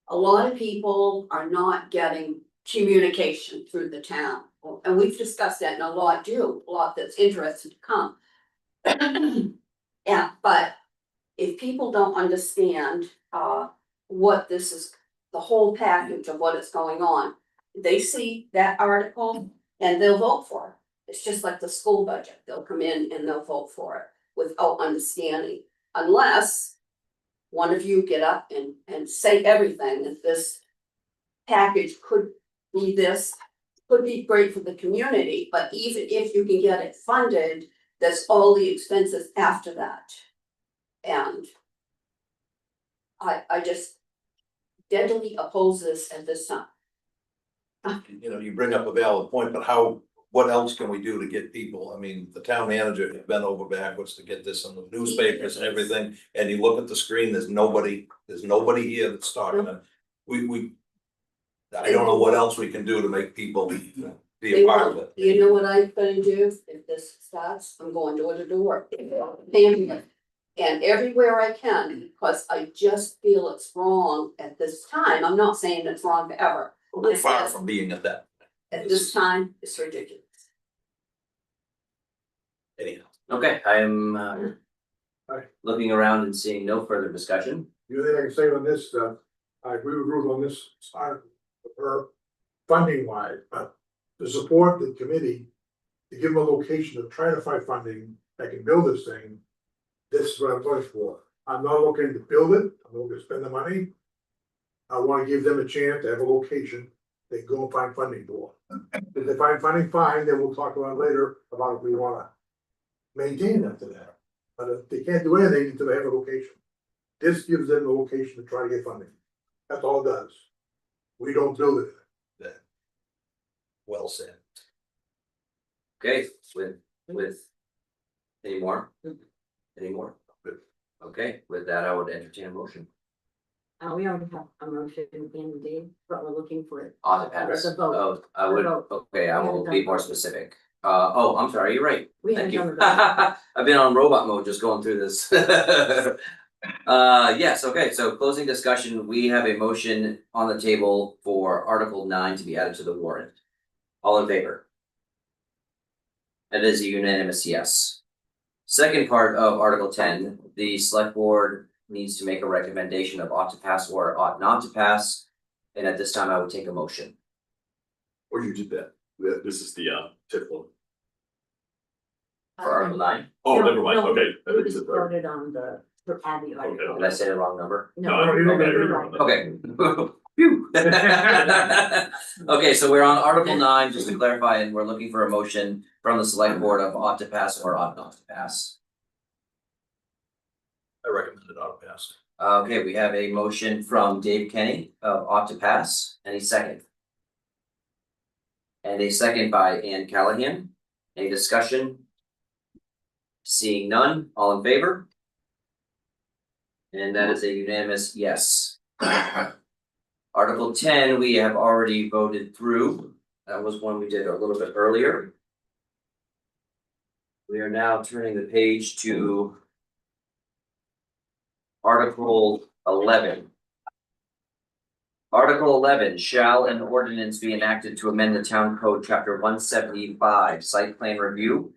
Speaker 10: a lot of people are not getting communication through the town. And we've discussed that, and a lot that's interested to come. Yeah, but if people don't understand what this is, the whole package of what is going on, they see that article and they'll vote for it. It's just like the school budget. They'll come in and they'll vote for it without understanding. Unless one of you get up and say everything, that this package could be this, could be great for the community, but even if you can get it funded, there's all the expenses after that. And I just deadly oppose this at this time.
Speaker 8: You know, you bring up a valid point, but what else can we do to get people? I mean, the town manager has bent over backwards to get this in the newspapers and everything, and you look at the screen, there's nobody here that's talking. I don't know what else we can do to make people be a part of it.
Speaker 10: You know what I'm gonna do if this starts? I'm going door to door. Family. And everywhere I can, because I just feel it's wrong at this time. I'm not saying it's wrong forever.
Speaker 8: We're far from being at that.
Speaker 10: At this time, it's ridiculous.
Speaker 8: Anyhow.
Speaker 1: Okay, I'm
Speaker 7: Hi.
Speaker 1: looking around and seeing no further discussion.
Speaker 7: The only thing I can say on this, I agree with Ruth on this side of her funding wise, but to support the committee, to give them a location to try to find funding that can build this thing, this is what I'm voting for. I'm not looking to build it, I'm looking to spend the money. I wanna give them a chance to have a location they go and find funding for. If they find funding, fine, then we'll talk about it later about if we wanna maintain after that. But if they can't do anything until they have a location. This gives them a location to try to get funding. That's all it does. We don't build it.
Speaker 8: Well said.
Speaker 1: Okay, with any more? Any more? Okay, with that, I would entertain a motion.
Speaker 9: We already have a motion in Dave, but we're looking for it.
Speaker 1: On the pass.
Speaker 9: The vote.
Speaker 1: Oh, I would,
Speaker 9: The vote.
Speaker 1: okay, I will be more specific. I'm sorry, you're right.
Speaker 9: We
Speaker 1: Thank
Speaker 9: haven't
Speaker 1: you.
Speaker 9: done the vote.
Speaker 1: I've been on robot mode just going through this. Yes, okay, so closing discussion, we have a motion on the table for Article 9 to be added to the warrant. All in favor? It is a unanimous yes. Second part of Article 10, the select board needs to make a recommendation of ought to pass or ought not to pass. And at this time, I would take a motion.
Speaker 4: Or you did that. This is the tip one.
Speaker 1: For Article 9,
Speaker 4: Oh,
Speaker 9: No,
Speaker 4: never mind,
Speaker 9: no,
Speaker 4: okay.
Speaker 9: We just voted on the Abby article.
Speaker 1: did I say the wrong number?
Speaker 4: No,
Speaker 9: No,
Speaker 4: okay,
Speaker 9: you're right.
Speaker 1: Okay. Phew. Okay, so we're on Article 9, just to clarify, and we're looking for a motion from the select board of ought to pass or ought not to pass.
Speaker 8: I recommend it ought to pass.
Speaker 1: Okay, we have a motion from Dave Kenny of ought to pass. Any second? And a second by Ann Callahan. Any discussion? Seeing none, all in favor? And that is a unanimous yes. Article 10, we have already voted through. That was one we did a little bit earlier. We are now turning the page to Article 11. Article 11, shall an ordinance be enacted to amend the town code chapter 175, site plan review,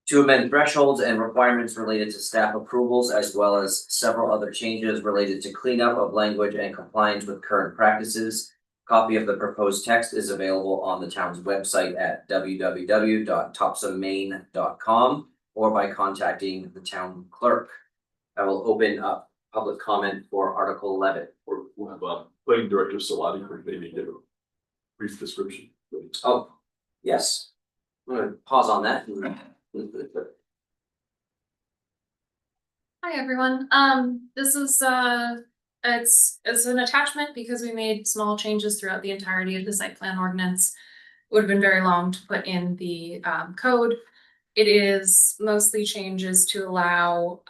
Speaker 1: to amend thresholds and requirements related to staff approvals, as well as several other changes related to cleanup of language and compliance with current practices. Copy of the proposed text is available on the town's website at www.topshammaine.com or by contacting the town clerk. I will open up public comment for Article 11.
Speaker 4: We'll have planning director Salati for maybe give a brief description.
Speaker 1: Oh, yes. I'm gonna pause on that.
Speaker 11: Hi, everyone. This is, it's an attachment because we made small changes throughout the entirety of the site plan ordinance. Would have been very long to put in the, code. It is mostly changes to allow,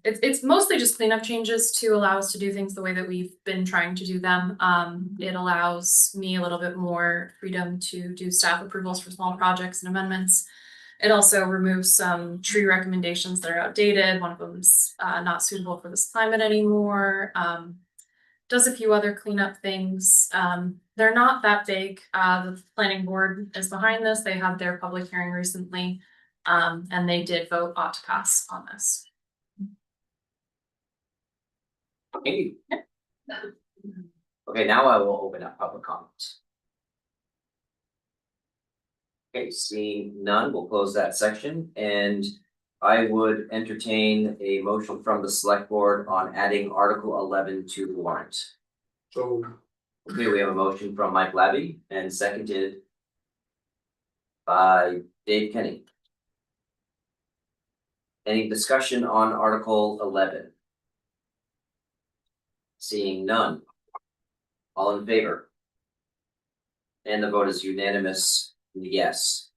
Speaker 11: it's mostly just cleanup changes to allow us to do things the way that we've been trying to do them. It allows me a little bit more freedom to do staff approvals for small projects and amendments. It also removes some tree recommendations that are outdated. One of them's not suitable for this climate anymore. Does a few other cleanup things. They're not that big. The planning board is behind this. They had their public hearing recently. And they did vote ought to pass on this.
Speaker 1: Okay. Okay, now I will open up public comment. Okay, seeing none, we'll close that section, and I would entertain a motion from the select board on adding Article 11 to the warrant.
Speaker 7: So
Speaker 1: Okay, we have a motion from Mike Labby and seconded by Dave Kenny. Any discussion on Article 11? Seeing none. All in favor? And the vote is unanimous, yes.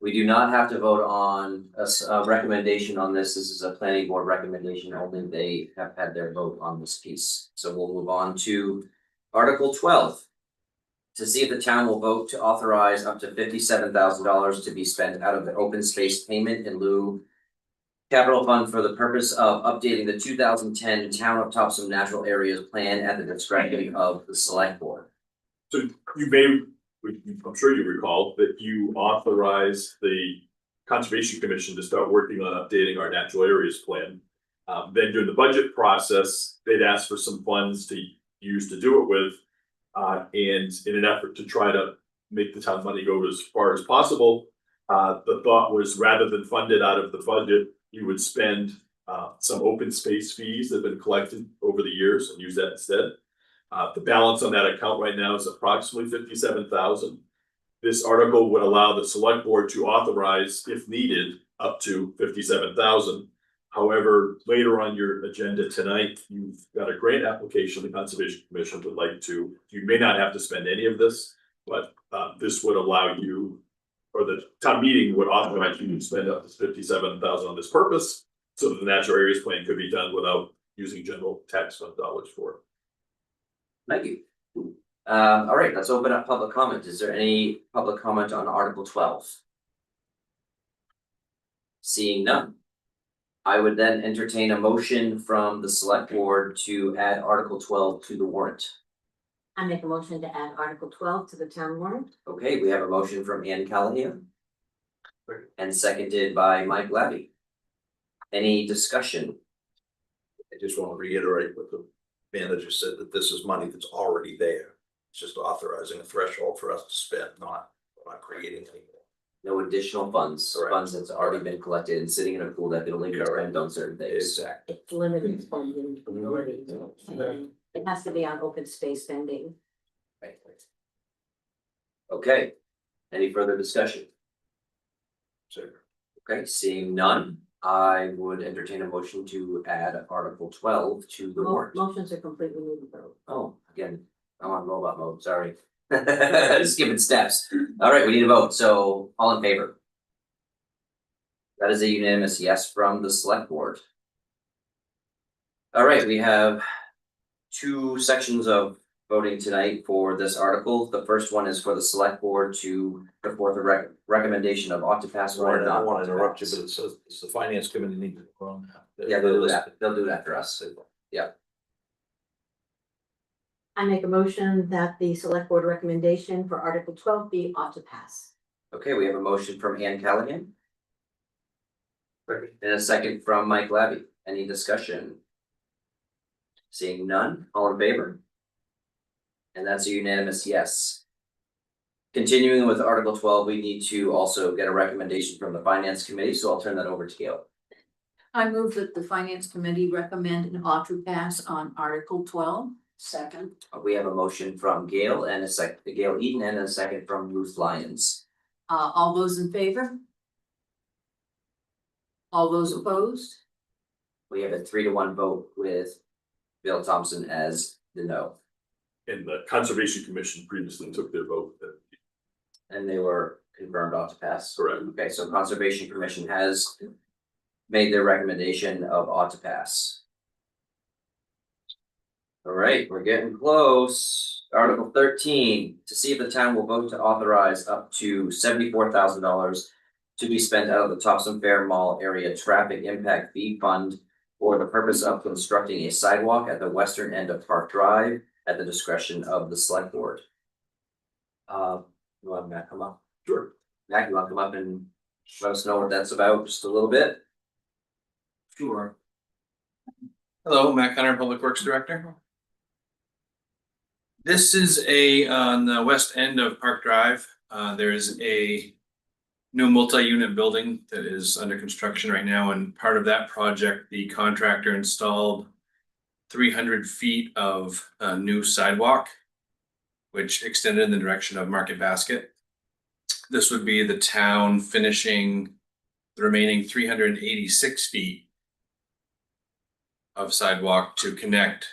Speaker 1: We do not have to vote on a recommendation on this. This is a planning board recommendation only. They have had their vote on this piece. So we'll move on to Article 12. To see if the town will vote to authorize up to $57,000 to be spent out of the open space payment in lieu capital fund for the purpose of updating the 2010 Town of Topsham Natural Areas Plan at the discretion of the select board.
Speaker 4: So you may, I'm sure you recall that you authorized the Conservation Commission to start working on updating our natural areas plan. Then during the budget process, they'd asked for some funds to use to do it with. And in an effort to try to make the town money go as far as possible, the thought was rather than fund it out of the budget, you would spend some open space fees that have been collected over the years and use that instead. The balance on that account right now is approximately $57,000. This article would allow the select board to authorize, if needed, up to $57,000. However, later on your agenda tonight, you've got a grant application the Conservation Commission would like to. You may not have to spend any of this, but this would allow you, or the town meeting would authorize you to spend up to $57,000 on this purpose, so that the natural areas plan could be done without using general tax fund dollars for it.
Speaker 1: Thank you. All right, let's open up public comment. Is there any public comment on Article 12? Seeing none. I would then entertain a motion from the select board to add Article 12 to the warrant.
Speaker 9: I make a motion to add Article 12 to the town warrant.
Speaker 1: Okay, we have a motion from Ann Callahan. And seconded by Mike Labby. Any discussion?
Speaker 8: I just want to reiterate what the manager said, that this is money that's already there. It's just authorizing a threshold for us to spend, not creating any more.
Speaker 1: No additional funds,
Speaker 8: Correct.
Speaker 1: funds that's already been collected and sitting in a pool that can only be spent on certain things.
Speaker 8: Exactly.
Speaker 9: It's limited spending ability. And it has to be on open space spending.
Speaker 1: Right. Okay, any further discussion?
Speaker 8: Sure.
Speaker 1: Okay, seeing none, I would entertain a motion to add Article 12 to the warrant.
Speaker 9: Motions are completely movable.
Speaker 1: Oh, again, I'm on robot mode, sorry. Just giving steps. All right, we need a vote, so all in favor? That is a unanimous yes from the select board. All right, we have two sections of voting tonight for this article. The first one is for the select board to put forth a recommendation of ought to pass or
Speaker 8: I
Speaker 1: not.
Speaker 8: don't want to interrupt you,
Speaker 1: pass.
Speaker 8: but it says it's the finance committee needs to go on that.
Speaker 1: Yeah, they'll do that. They'll do it after us. Yeah.
Speaker 9: I make a motion that the select board recommendation for Article 12 be ought to pass.
Speaker 1: Okay, we have a motion from Ann Callahan
Speaker 7: Second.
Speaker 1: and a second from Mike Labby. Any discussion? Seeing none, all in favor? And that's a unanimous yes. Continuing with Article 12, we need to also get a recommendation from the Finance Committee, so I'll turn that over to Gail.
Speaker 2: I move that the finance committee recommend an auto pass on Article 12.
Speaker 10: Second.
Speaker 1: We have a motion from Gail and a Gail Eaton and a second from Ruth Lyons.
Speaker 2: All those in favor? All those opposed?
Speaker 1: We have a 3-1 vote with Bill Thompson as the no.
Speaker 4: And the Conservation Commission previously took their vote.
Speaker 1: And they were confirmed ought to pass.
Speaker 4: Correct.
Speaker 1: Okay, so Conservation Commission has made their recommendation of ought to pass. All right, we're getting close. Article 13, to see if the town will vote to authorize up to $74,000 to be spent out of the Topsham Fair Mall area traffic impact fee fund for the purpose of constructing a sidewalk at the western end of Park Drive at the discretion of the select board. You want Matt to come up?
Speaker 4: Sure.
Speaker 1: Matt, you want to come up and let us know what that's about just a little bit?
Speaker 12: Sure. Hello, Matt Connor, Public Works Director. This is on the west end of Park Drive. There is a new multi-unit building that is under construction right now, and part of that project, the contractor installed 300 feet of new sidewalk, which extended in the direction of Market Basket. This would be the town finishing the remaining 386 feet of sidewalk to connect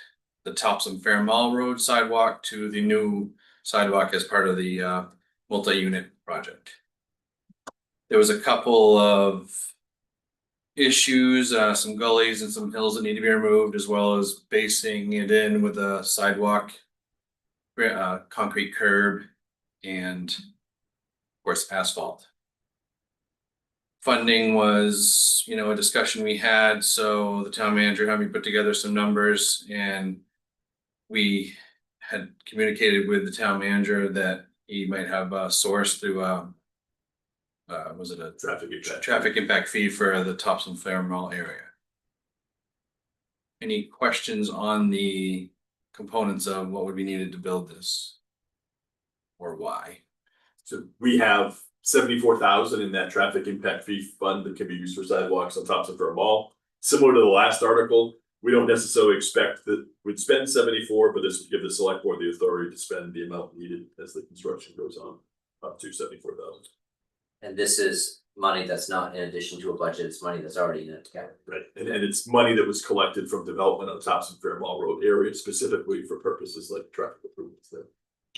Speaker 12: the Topsham Fair Mall Road sidewalk to the new sidewalk as part of the multi-unit project. There was a couple of issues, some gullies and some hills that need to be removed, as well as basing it in with a sidewalk, concrete curb, and of course asphalt. Funding was, a discussion we had, so the town manager had me put together some numbers, and we had communicated with the town manager that he might have a source through was it a traffic impact fee for the Topsham Fair Mall area. Any questions on the components of what would be needed to build this? Or why?
Speaker 4: So we have 74,000 in that traffic impact fee fund that can be used for sidewalks on Topsham Fair Mall. Similar to the last article, we don't necessarily expect that we'd spend 74, but this would give the select board the authority to spend the amount needed as the construction goes on, up to 74,000.
Speaker 1: And this is money that's not in addition to a budget, it's money that's already in it.
Speaker 4: Right, and it's money that was collected from development on the Topsham Fair Mall Road area specifically for purposes like traffic improvements there.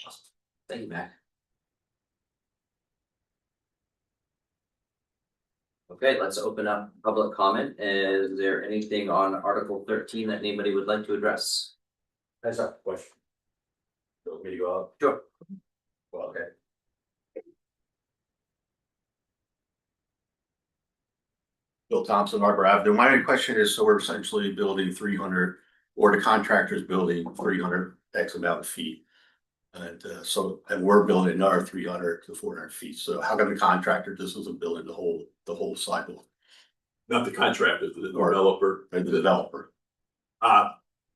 Speaker 1: Awesome. Thank you, Mac. Okay, let's open up public comment. Is there anything on Article 13 that anybody would like to address?
Speaker 6: That's not a question. You want me to go out?
Speaker 1: Sure.
Speaker 6: Well, okay. Bill Thompson, Arbor Avenue. My question is, so we're essentially building 300, or the contractor's building 300 X amount of feet. And and we're building another 300 to 400 feet. So how come the contractor just isn't building the whole sidewalk?
Speaker 4: Not the contractor, the developer.
Speaker 6: And the developer.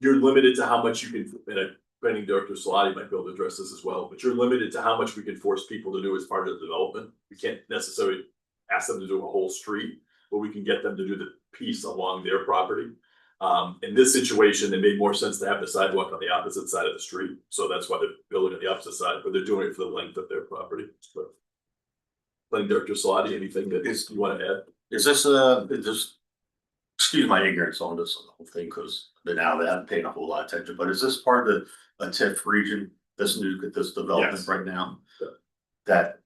Speaker 4: You're limited to how much you can, and planning director Salati might be able to address this as well, but you're limited to how much we can force people to do as part of the development. We can't necessarily ask them to do a whole street, but we can get them to do the piece along their property. In this situation, it made more sense to have the sidewalk on the opposite side of the street, so that's why they're building on the opposite side, but they're doing it for the length of their property. So, planning director Salati, anything that you want to add?
Speaker 6: Is this excuse my ignorance on this whole thing, because now they haven't paid a whole lot of attention, but is this part of a TIF region, this development
Speaker 4: Yes.
Speaker 6: right now? That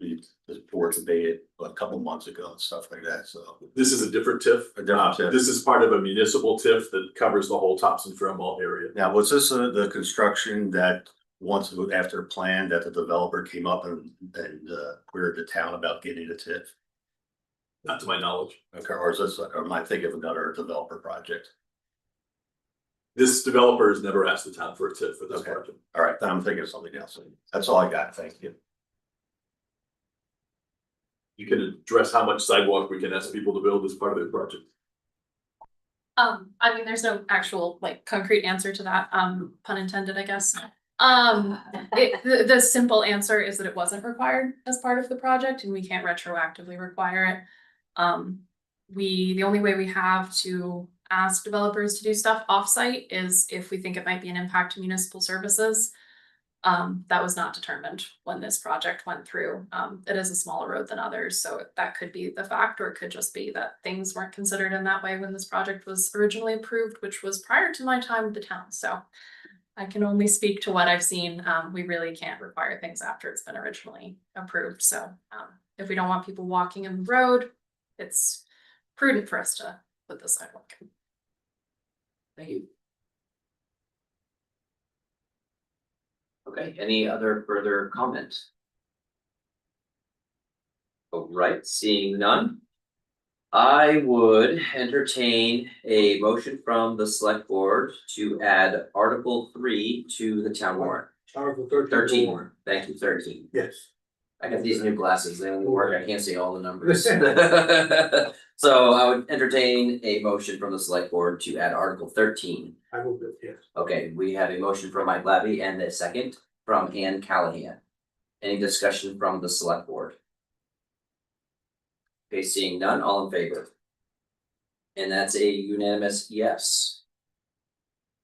Speaker 6: the board debated a couple months ago and stuff like that, so.
Speaker 4: This is a different TIF.
Speaker 6: A different TIF.
Speaker 4: This is part of a municipal TIF that covers the whole Topsham Fair Mall area.
Speaker 6: Now, was this the construction that once after plan that the developer came up and queried the town about getting a TIF?
Speaker 4: Not to my knowledge.
Speaker 6: Okay, or is this, or am I thinking of another developer project?
Speaker 4: This developer has never asked the town for a TIF for this
Speaker 6: Okay.
Speaker 4: project.
Speaker 6: All right, then I'm thinking of something else. That's all I got, thank you.
Speaker 4: You can address how much sidewalk we can ask people to build as part of their project.
Speaker 11: I mean, there's no actual concrete answer to that, pun intended, I guess. The simple answer is that it wasn't required as part of the project and we can't retroactively require it. the only way we have to ask developers to do stuff offsite is if we think it might be an impact to municipal services. That was not determined when this project went through. It is a smaller road than others, so that could be the fact, or it could just be that things weren't considered in that way when this project was originally approved, which was prior to my time with the town, so. I can only speak to what I've seen. We really can't require things after it's been originally approved, so, if we don't want people walking in the road, it's prudent for us to put the sidewalk in.
Speaker 1: Thank you. Okay, any other further comments? All right, seeing none. I would entertain a motion from the select board to add Article 3 to the town warrant.
Speaker 7: Article 13.
Speaker 1: 13, thank you, 13.
Speaker 7: Yes.
Speaker 1: I got these new glasses, they only work, I can't see all the numbers. So I would entertain a motion from the select board to add Article 13.
Speaker 7: I will do, yes.
Speaker 1: Okay, we have a motion from Mike Labby and a second from Ann Callahan. Any discussion from the select board? Okay, seeing none, all in favor? And that's a unanimous yes.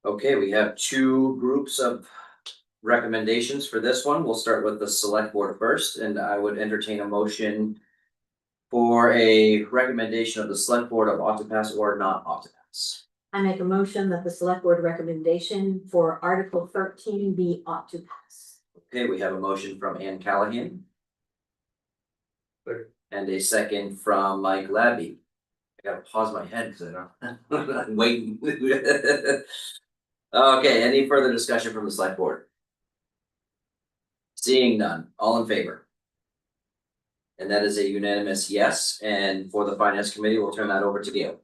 Speaker 1: Okay, we have two groups of recommendations for this one. We'll start with the select board first, and I would entertain a motion for a recommendation of the select board of ought to pass or not ought to pass.
Speaker 9: I make a motion that the select board recommendation for Article 13 be ought to pass.
Speaker 1: Okay, we have a motion from Ann Callahan.
Speaker 7: Second.
Speaker 1: And a second from Mike Labby. I gotta pause my head because I don't, I'm waiting. Okay, any further discussion from the select board? Seeing none, all in favor? And that is a unanimous yes, and for the finance committee, we'll turn that over to Gail.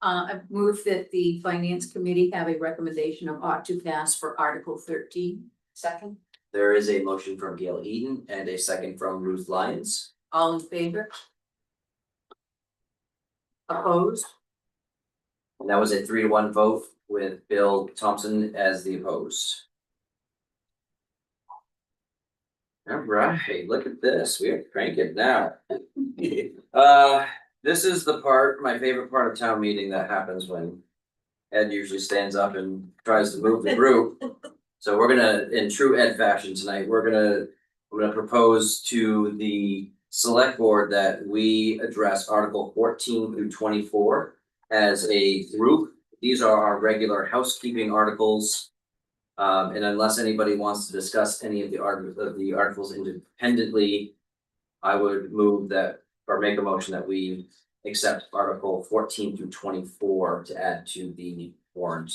Speaker 10: I move that the finance committee have a recommendation of ought to pass for Article 13. Second.
Speaker 1: There is a motion from Gail Eaton and a second from Ruth Lyons.
Speaker 10: All in favor? Opposed?
Speaker 1: And that was a 3-1 vote with Bill Thompson as the opposed. All right, look at this, we are cranking now. This is the part, my favorite part of town meeting that happens when Ed usually stands up and tries to move the group. So we're gonna, in true Ed fashion tonight, we're gonna propose to the select board that we address Article 14 through 24 as a group. These are our regular housekeeping articles. And unless anybody wants to discuss any of the articles independently, I would move that or make a motion that we accept Article 14 through 24 to add to the warrant.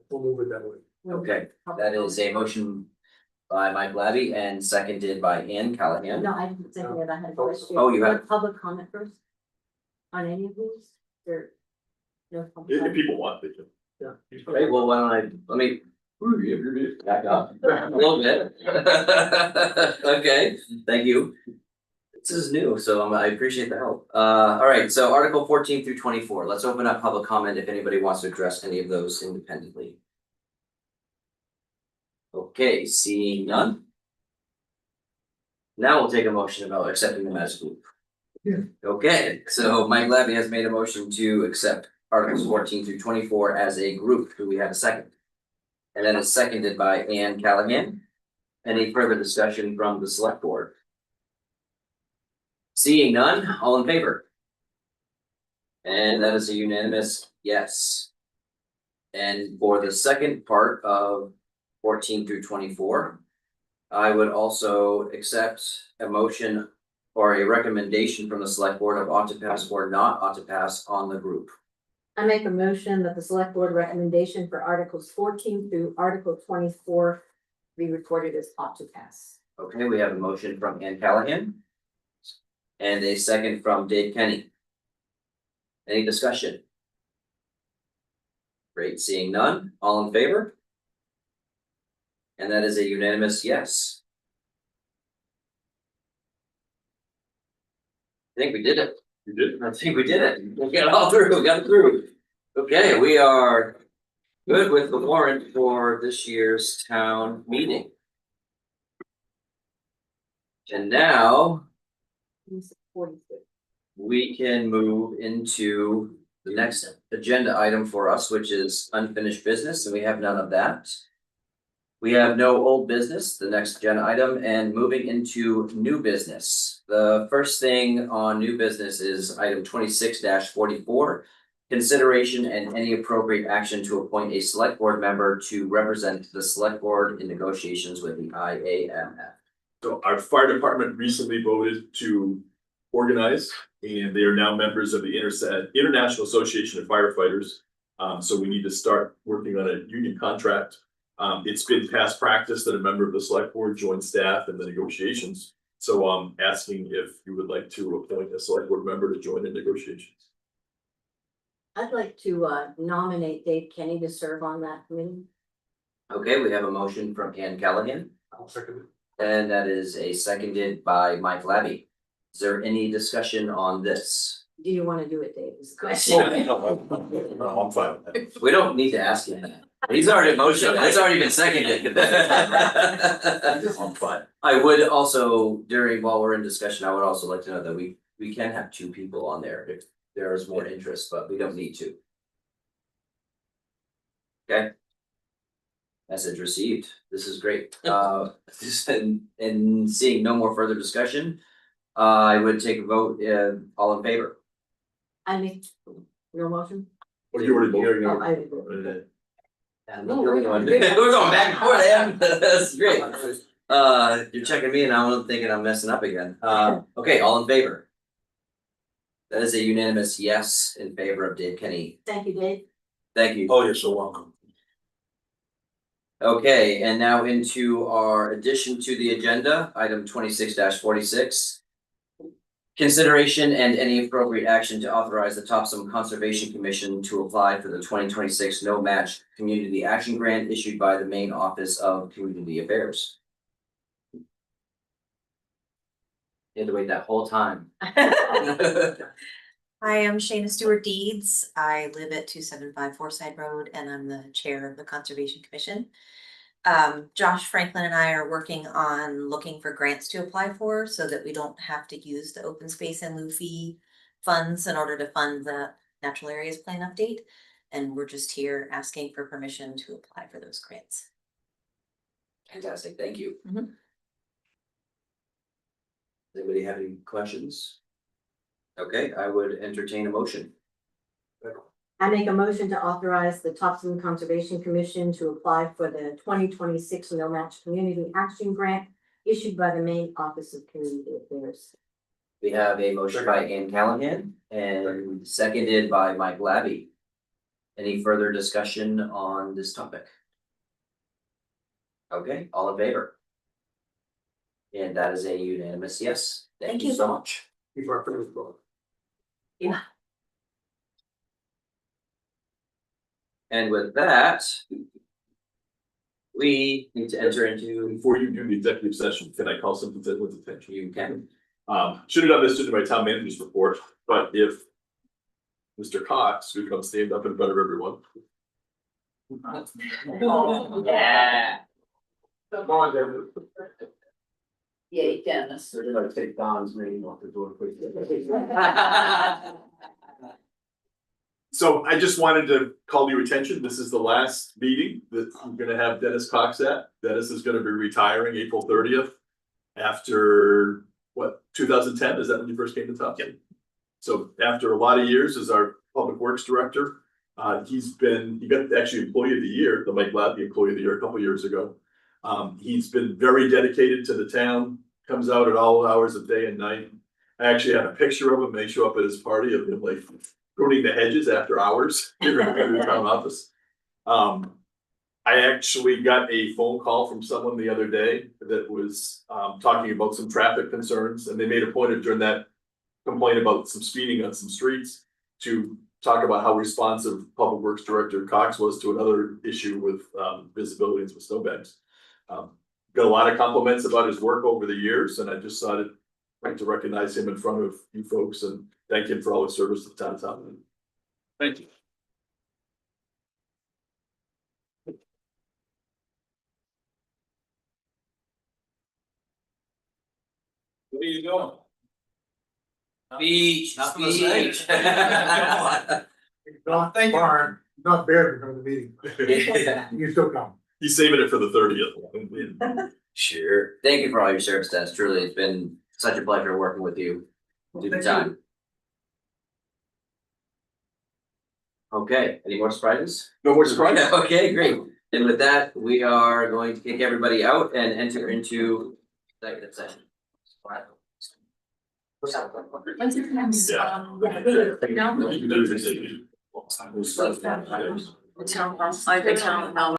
Speaker 7: We'll move it that way.
Speaker 1: Okay, that is a motion by Mike Labby and seconded by Ann Callahan.
Speaker 9: No, I didn't say that, I had a question.
Speaker 1: Oh, you had-
Speaker 9: Public comment first? On any of these? Or no public
Speaker 4: If
Speaker 9: comment?
Speaker 4: people want, they can.
Speaker 7: Yeah.
Speaker 1: Okay, well, why don't let me back up a little bit. Okay, thank you. This is new, so I appreciate the help. All right, so Article 14 through 24, let's open up public comment if anybody wants to address any of those independently. Okay, seeing none. Now we'll take a motion about accepting them as a group.
Speaker 7: Yeah.
Speaker 1: Okay, so Mike Labby has made a motion to accept Articles 14 through 24 as a group. Do we have a second? And then it's seconded by Ann Callahan. Any further discussion from the select board? Seeing none, all in favor? And that is a unanimous yes. And for the second part of 14 through 24, I would also accept a motion or a recommendation from the select board of ought to pass or not ought to pass on the group.
Speaker 9: I make a motion that the select board recommendation for Articles 14 through Article 24 be recorded as ought to pass.
Speaker 1: Okay, we have a motion from Ann Callahan. And a second from Dave Kenny. Any discussion? Great, seeing none, all in favor? And that is a unanimous yes. I think we did it.
Speaker 4: You did?
Speaker 1: I think we did it. We got it all through, we got it through. Okay, we are good with the warrant for this year's town meeting. And now
Speaker 9: 46.
Speaker 1: we can move into the next agenda item for us, which is unfinished business, and we have none of that. We have no old business, the next agenda item, and moving into new business. The first thing on new business is item 26-44. Consideration and any appropriate action to appoint a select board member to represent the select board in negotiations with the IAMF.
Speaker 4: So our fire department recently voted to organize, and they are now members of the International Association of Firefighters. So we need to start working on a union contract. It's been past practice that a member of the select board joins staff in the negotiations. So I'm asking if you would like to appoint a select board member to join the negotiations.
Speaker 9: I'd like to nominate Dave Kenny to serve on that committee.
Speaker 1: Okay, we have a motion from Ann Callahan,
Speaker 7: I'll second it.
Speaker 1: and that is a seconded by Mike Labby. Is there any discussion on this?
Speaker 9: Do you want to do it, Dave, is the question.
Speaker 8: No, I'm fine with that.
Speaker 1: We don't need to ask him that. He's already motioned, it's already been seconded.
Speaker 8: I'm fine.
Speaker 1: I would also, while we're in discussion, I would also like to know that we can have two people on there if there is more interest, but we don't need to. Okay. Message received. This is great. And seeing no more further discussion, I would take a vote, all in favor.
Speaker 9: I make your motion.
Speaker 4: Well, you already voted.
Speaker 9: Oh, I did.
Speaker 1: And we're going back and forth, Em. That's great. You're checking me and I'm thinking I'm messing up again. Okay, all in favor. That is a unanimous yes in favor of Dave Kenny.
Speaker 9: Thank you, Dave.
Speaker 1: Thank you.
Speaker 8: Oh, you're so welcome.
Speaker 1: Okay, and now into our addition to the agenda, item 26-46. Consideration and any appropriate action to authorize the Topsham Conservation Commission to apply for the 2026 No Match Community Action Grant issued by the Maine Office of Community Affairs. You had to wait that whole time.
Speaker 13: I am Shayna Stewart Deeds. I live at 275 Forsyth Road and I'm the chair of the Conservation Commission. Josh Franklin and I are working on looking for grants to apply for so that we don't have to use the open space and lieu fee funds in order to fund the natural areas plan update. And we're just here asking for permission to apply for those grants.
Speaker 1: Fantastic, thank you.
Speaker 13: Mhm.
Speaker 1: Does anybody have any questions? Okay, I would entertain a motion.
Speaker 9: I make a motion to authorize the Topsham Conservation Commission to apply for the 2026 No Match Community Action Grant issued by the Maine Office of Community Affairs.
Speaker 1: We have a motion by Ann Callahan and seconded by Mike Labby. Any further discussion on this topic? Okay, all in favor? And that is a unanimous yes. Thank you so much.
Speaker 7: Before I finish, bro.
Speaker 9: Yeah.
Speaker 1: And with that, we need to enter into,
Speaker 4: Before you do the executive session, can I call something to with attention?
Speaker 1: you can.
Speaker 4: Should have done this in my town manager's report, but if Mr. Cox would come stand up in front of everyone.
Speaker 1: Yeah.
Speaker 7: Come on, David.
Speaker 10: Yay, Dennis.
Speaker 6: They're gonna take Don's name off the door quickly.
Speaker 4: So I just wanted to call to your attention, this is the last meeting that I'm gonna have Dennis Cox at. Dennis is gonna be retiring April 30th. After, what, 2010, is that when you first came to Topsham? Yep. So after a lot of years as our public works director, he got actually employee of the year, the Mike Labby employee of the year a couple years ago. He's been very dedicated to the town, comes out at all hours of day and night. I actually had a picture of him, they show up at his party of him like pruning the hedges after hours here in the town office. I actually got a phone call from someone the other day that was talking about some traffic concerns, and they made a point of during that complaint about some speeding on some streets to talk about how responsive Public Works Director Cox was to another issue with visibility with snowbanks. Got a lot of compliments about his work over the years, and I just thought I'd like to recognize him in front of you folks and thank him for all his service to the town of Topsham. Thank you. Where are you going?
Speaker 1: Beach,
Speaker 8: Not gonna say.
Speaker 1: beach.
Speaker 7: Not
Speaker 8: Thank you.
Speaker 7: barn, not bear to come to the meeting. You still come.
Speaker 4: He's saving it for the 30th.
Speaker 8: Sure.
Speaker 1: Thank you for all your service, Dennis. Truly, it's been such a pleasure working with you through the time. Okay, any more surprises?
Speaker 4: No more surprises.
Speaker 1: Okay, great. And with that, we are going to kick everybody out and enter into executive session.
Speaker 11: When's your next,
Speaker 4: Yeah.
Speaker 11: The town hall, I think town hall.